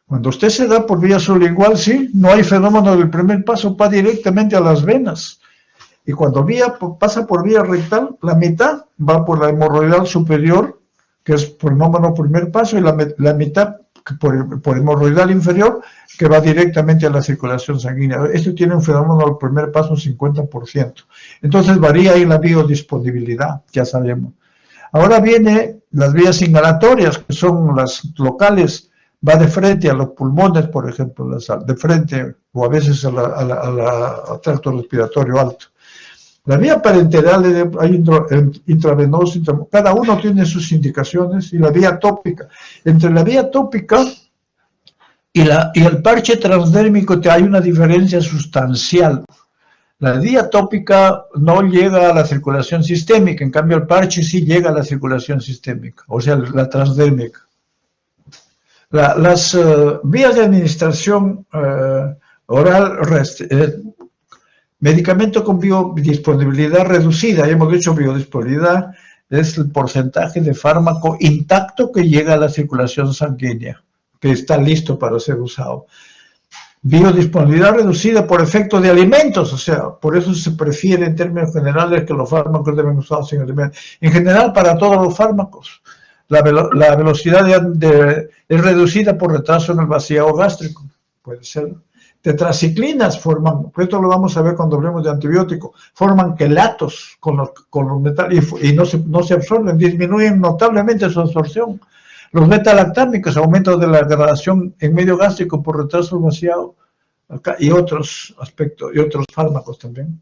Cuando usted se da por vía sublingual, sí, no hay fenómeno del primer paso, va directamente a las venas. Y cuando pasa por vía rectal, la mitad va por la hemorroidal superior, que es fenómeno primer paso, y la mitad por hemorroidal inferior, que va directamente a la circulación sanguínea. Esto tiene un fenómeno del primer paso 50%. Entonces varía ahí la biodisponibilidad, ya sabemos. Ahora vienen las vías inhalatorias, que son las locales, va de frente a los pulmones, por ejemplo, de frente, o a veces al tracto respiratorio alto. La vía parenteral hay intravenoso, cada uno tiene sus indicaciones, y la vía tópica. Entre la vía tópica y el parche transdérmico hay una diferencia sustancial. La vía tópica no llega a la circulación sistémica, en cambio el parche sí llega a la circulación sistémica, o sea, la transdérmica. Las vías de administración oral, medicamento con biodisponibilidad reducida, ya hemos dicho biodisponibilidad, es el porcentaje de fármaco intacto que llega a la circulación sanguínea, que está listo para ser usado. Biodisponibilidad reducida por efecto de alimentos, o sea, por eso se prefiere en términos generales que los fármacos deben usarse sin alimentos. En general, para todos los fármacos, la velocidad es reducida por retraso en el vaciado gástrico, puede ser. Tetraciclinas forman, esto lo vamos a ver cuando hablemos de antibióticos, forman quelatos con los metales y no se absorben, disminuyen notablemente su absorción. Los beta-lactámicos, aumento de la degradación en medio gástrico por retraso del vaciado, y otros aspectos, y otros fármacos también.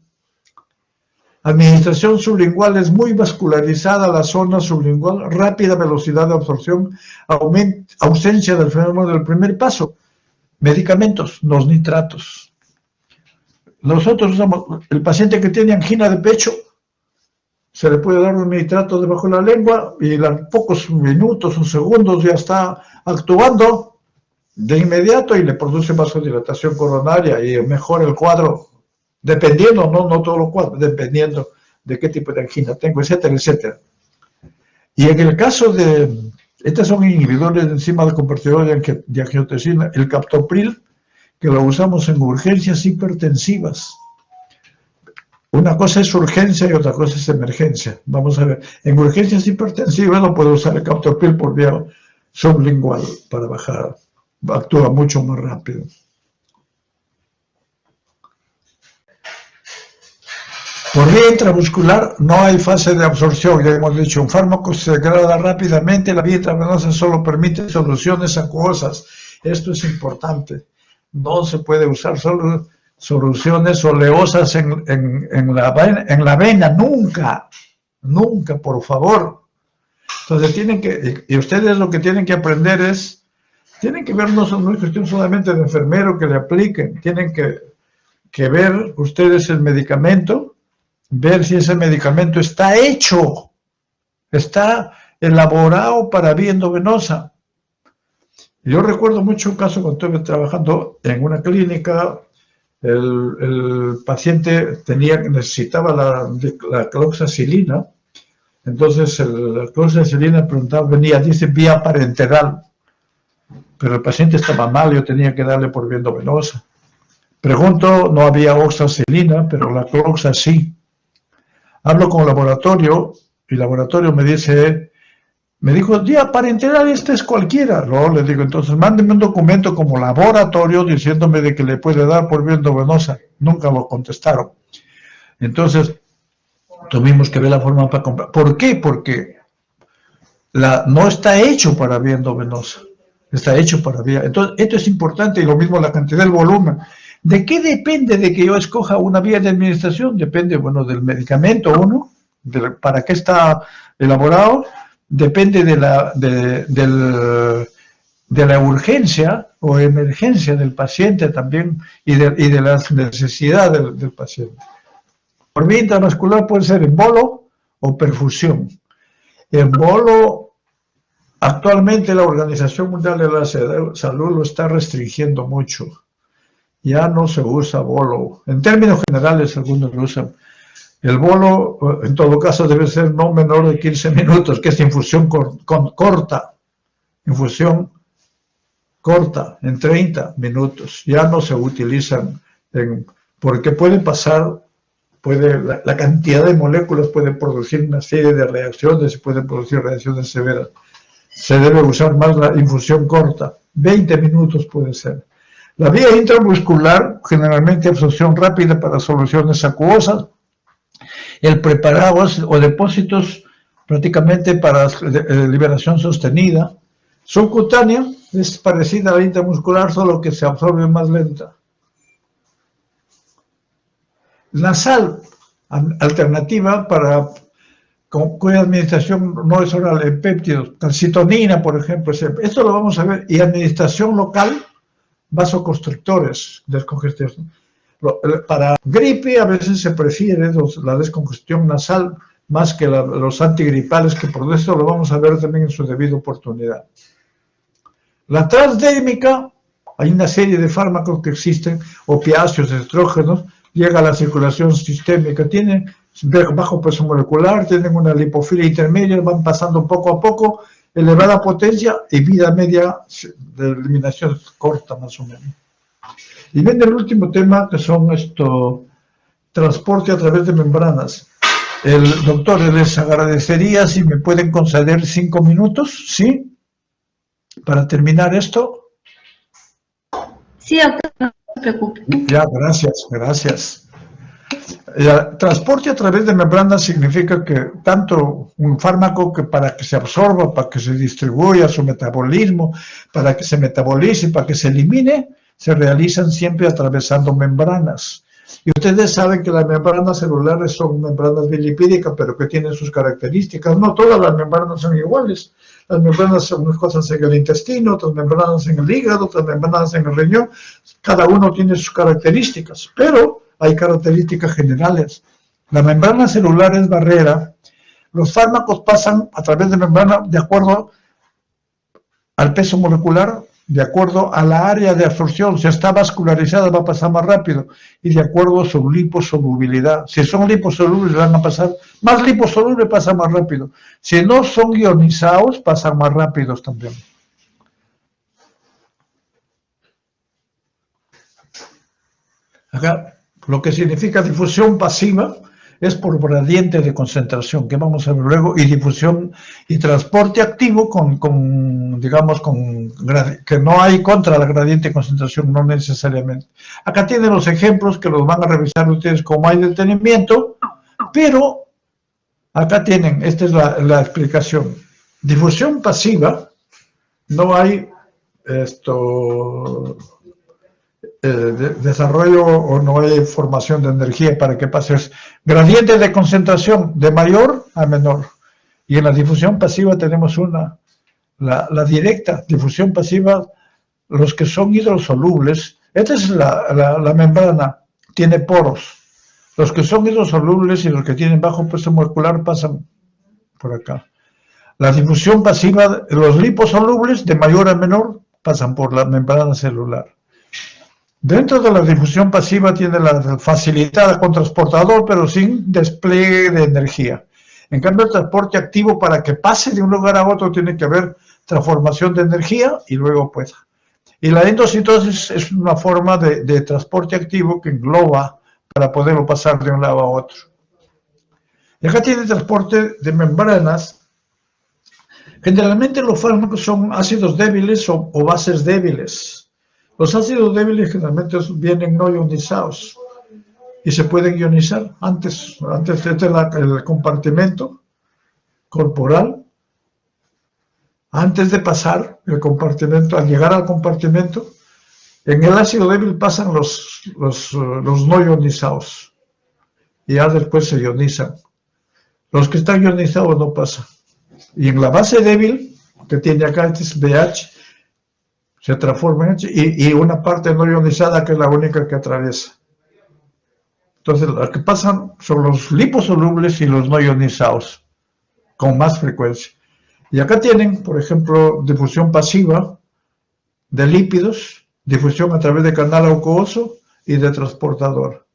Administración sublingual es muy vascularizada la zona sublingual, rápida velocidad de absorción, ausencia del fenómeno del primer paso. Medicamentos, los nitratos. Nosotros usamos, el paciente que tiene angina de pecho, se le puede dar un nitrato debajo de la lengua y en pocos minutos o segundos ya está actuando de inmediato y le produce vasodilatación coronaria y mejora el cuadro, dependiendo, no todos los cuadros, dependiendo de qué tipo de angina tengo, etcétera, etcétera. Y en el caso de, estos son inhibidores de enzimas convertidoras de angiotensina, el captopril, que lo usamos en urgencias hipertensivas. Una cosa es urgencia y otra cosa es emergencia. Vamos a ver, en urgencias hipertensivas no puedo usar el captopril por vía sublingual para bajar, actúa mucho más rápido. Por vía intramuscular no hay fase de absorción, ya hemos dicho, un fármaco se degrada rápidamente, la vía intravenosa solo permite soluciones acuosas. Esto es importante, no se puede usar solo soluciones oleosas en la vena, nunca, por favor. Entonces y ustedes lo que tienen que aprender es, tienen que ver, no es cuestión solamente de enfermero que le apliquen, tienen que ver ustedes el medicamento, ver si ese medicamento está hecho, está elaborado para vía endovenosa. Yo recuerdo mucho un caso cuando estuve trabajando en una clínica. El paciente necesitaba la cloxacilina, entonces la cloxacilina dice vía parenteral, pero el paciente estaba mal, yo tenía que darle por vía endovenosa. Pregunto, no había oxacilina, pero la cloxa sí. Hablo con el laboratorio, y el laboratorio me dijo, vía parenteral, este es cualquiera. Luego le digo, entonces mándeme un documento como laboratorio diciéndome de que le puede dar por vía endovenosa. Nunca lo contestaron. Entonces, tuvimos que ver la forma para comprar. ¿Por qué? Porque no está hecho para vía endovenosa. Está hecho para vía. Entonces, esto es importante y lo mismo la cantidad del volumen. ¿De qué depende de que yo escoja una vía de administración? Depende, bueno, del medicamento, para qué está elaborado, depende de la urgencia o emergencia del paciente también y de las necesidades del paciente. Por vía intravascular puede ser embolo o perfusión. Embolo, actualmente la Organización Mundial de la Salud lo está restringiendo mucho. Ya no se usa bolo. En términos generales, algunos lo usan. El bolo, en todo caso, debe ser no menor de 15 minutos, que es infusión corta. Infusión corta, en 30 minutos. Ya no se utilizan, porque puede pasar, la cantidad de moléculas puede producir una serie de reacciones y pueden producir reacciones severas. Se debe usar más la infusión corta. 20 minutos puede ser. La vía intramuscular, generalmente absorción rápida para soluciones acuosas. El preparado o depósitos prácticamente para liberación sostenida. Subcutánea es parecida a la intramuscular, solo que se absorbe más lenta. Nasal, alternativa para cuya administración no es oral en péptidos. Calcitonina, por ejemplo. Esto lo vamos a ver. Y administración local, vasoconstrictores, descongestión. Para gripe a veces se prefiere la descongestión nasal más que los antigripales, que por eso lo vamos a ver también en su debida oportunidad. La transdérmica, hay una serie de fármacos que existen, opiáceos, estrógenos, llega a la circulación sistémica, tienen bajo peso molecular, tienen una lipofilia intermedia, van pasando poco a poco, elevada potencia y vida media de eliminación corta más o menos. Y viene el último tema, que son transporte a través de membranas. Doctor, les agradecería si me pueden conceder 5 minutos, ¿sí? Para terminar esto. Sí, doctor, no se preocupe. Ya, gracias. El transporte a través de membranas significa que tanto un fármaco que para que se absorba, para que se distribuya su metabolismo, para que se metabolice, para que se elimine, se realizan siempre atravesando membranas. Y ustedes saben que las membranas celulares son membranas bilipídicas, pero que tienen sus características. No todas las membranas son iguales. Las membranas son unas cosas en el intestino, otras membranas en el hígado, otras membranas en el riñón. Cada uno tiene sus características, pero hay características generales. La membrana celular es barrera. Los fármacos pasan a través de membrana de acuerdo al peso molecular, de acuerdo a la área de absorción. Si está vascularizada va a pasar más rápido, y de acuerdo a su liposolubilidad. Si son liposolubles van a pasar, más liposolubles pasa más rápido. Si no son ionizados, pasan más rápidos también. Acá, lo que significa difusión pasiva es por gradiente de concentración, que vamos a ver luego, y difusión y transporte activo que no hay contra la gradiente de concentración, no necesariamente. Acá tienen los ejemplos que los van a revisar ustedes como hay detenimiento, pero acá tienen, esta es la explicación. Difusión pasiva, no hay desarrollo o no hay formación de energía para que pase. Gradiente de concentración de mayor a menor. Y en la difusión pasiva tenemos la directa. Difusión pasiva, los que son hidrosolubles, esta es la membrana, tiene poros. Los que son hidrosolubles y los que tienen bajo peso molecular pasan por acá. La difusión pasiva, los liposolubles de mayor a menor pasan por la membrana celular. Dentro de la difusión pasiva tiene la facilitada con transportador, pero sin despliegue de energía. En cambio, el transporte activo, para que pase de un lugar a otro, tiene que haber transformación de energía y luego pues. Y la endocitosis es una forma de transporte activo que engloba para poderlo pasar de un lado a otro. Y acá tiene transporte de membranas. Generalmente los fármacos son ácidos débiles o bases débiles. Los ácidos débiles generalmente vienen no ionizados y se pueden ionizar antes el compartimento corporal, antes de pasar el compartimento, al llegar al compartimento, en el ácido débil pasan los no ionizados y ya después se ionizan. Los que están ionizados no pasan. Y en la base débil, que tiene acá, este es BH, se transforma en H, y una parte no ionizada que es la única que atraviesa. Entonces, lo que pasan son los liposolubles y los no ionizados, con más frecuencia. Y acá tienen, por ejemplo, difusión pasiva de lípidos, difusión a través de canal acuoso y de transportador.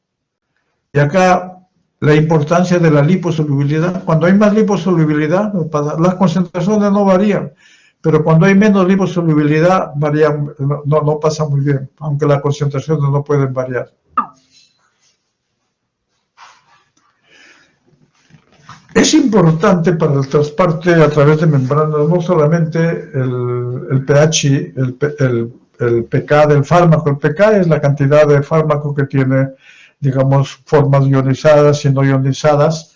Y acá la importancia de la liposolubilidad. Cuando hay más liposolubilidad, las concentraciones no varían, pero cuando hay menos liposolubilidad, varían, no pasa muy bien, aunque las concentraciones no pueden variar. Es importante para el transporte a través de membranas no solamente el pH, el pK del fármaco. El pK es la cantidad de fármaco que tiene, digamos, formas ionizadas y no ionizadas.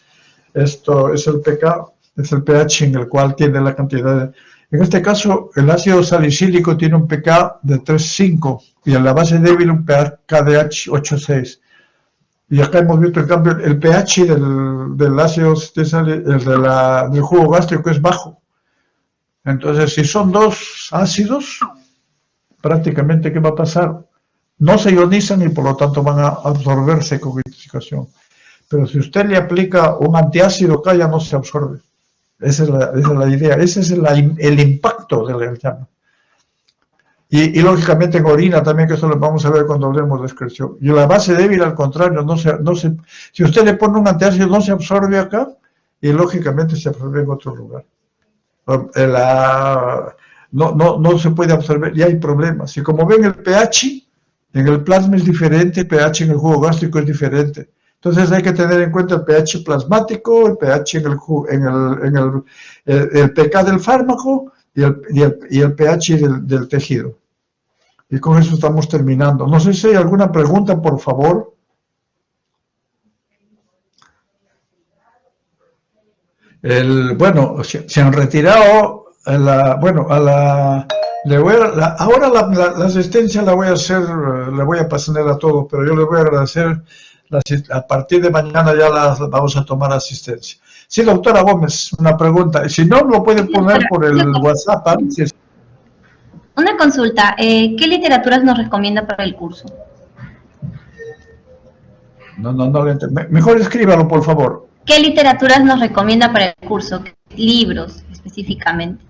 Esto es el pK, es el pH en el cual tiene la cantidad de... En este caso, el ácido salicílico tiene un pK de 3,5 y en la base débil un pK de 8,6. Y acá hemos visto, en cambio, el pH del ácido del jugo gástrico es bajo. Entonces, si son dos ácidos, prácticamente, ¿qué va a pasar? No se ionizan y por lo tanto van a absorberse con intoxicación. Pero si usted le aplica un antiácido acá, ya no se absorbe. Esa es la idea, ese es el impacto de la llama. Y lógicamente en orina también, que eso lo vamos a ver cuando hablemos de excreción. Y la base débil, al contrario, si usted le pone un antiácido, no se absorbe acá y lógicamente se absorbe en otro lugar. No se puede absorber y hay problemas. Y como ven, el pH en el plasma es diferente, el pH en el jugo gástrico es diferente. Entonces hay que tener en cuenta el pH plasmático, el pH el pK del fármaco y el pH del tejido. Y con eso estamos terminando. No sé si hay alguna pregunta, por favor. Bueno, se han retirado. Ahora la asistencia la voy a hacer, la voy a pasar a todos, pero yo les voy a agradecer. A partir de mañana ya vamos a tomar asistencia. Sí, doctora Gómez, una pregunta. Si no, lo pueden poner por el WhatsApp. Una consulta. ¿Qué literaturas nos recomienda para el curso? No lo entiendo. Mejor escríbalo, por favor. ¿Qué literaturas nos recomienda para el curso? ¿Qué libros específicamente?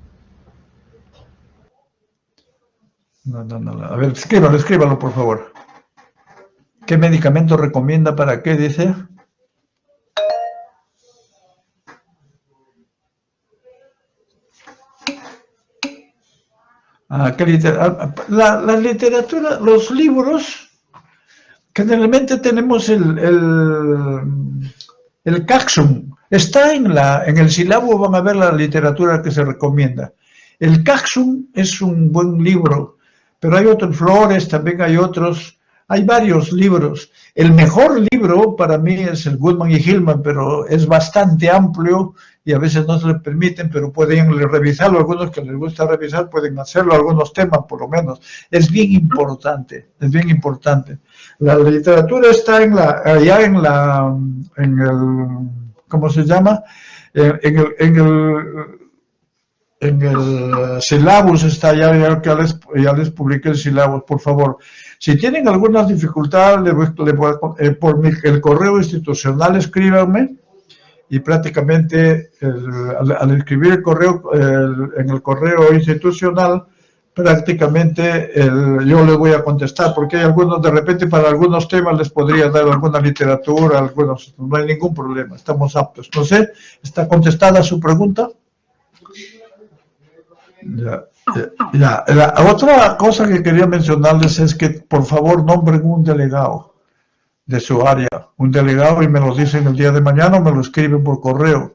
No. A ver, escríbalo, por favor. ¿Qué medicamento recomienda para qué, dice? La literatura, los libros, generalmente tenemos el Caxum. Está en el sílabo, van a ver la literatura que se recomienda. El Caxum es un buen libro, pero hay otros, Flores, también hay otros. Hay varios libros. El mejor libro para mí es el Goodman y Hillman, pero es bastante amplio y a veces no se le permiten, pero pueden revisarlo. Algunos que les gusta revisar pueden hacerlo, algunos temas por lo menos. Es bien importante, es bien importante. La literatura está allá en el, ¿cómo se llama? En el sílabus está allá, ya les publiqué el sílabus, por favor. Si tienen alguna dificultad, por el correo institucional escríbanme y prácticamente al escribir el correo, en el correo institucional, prácticamente yo les voy a contestar, porque hay algunos, de repente para algunos temas les podría dar alguna literatura, algunos, no hay ningún problema, estamos aptos. No sé, ¿está contestada su pregunta? Ya. La otra cosa que quería mencionarles es que por favor nombren un delegado de su área, un delegado, y me lo dicen el día de mañana o me lo escriben por correo.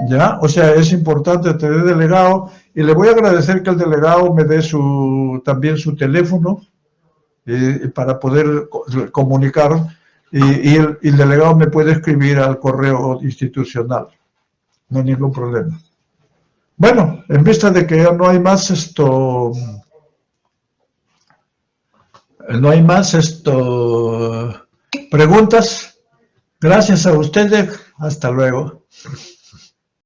¿Ya? O sea, es importante tener delegado y le voy a agradecer que el delegado me dé también su teléfono para poder comunicar y el delegado me puede escribir al correo institucional. No hay ningún problema. Bueno, en vista de que ya no hay más preguntas, gracias a ustedes, hasta luego.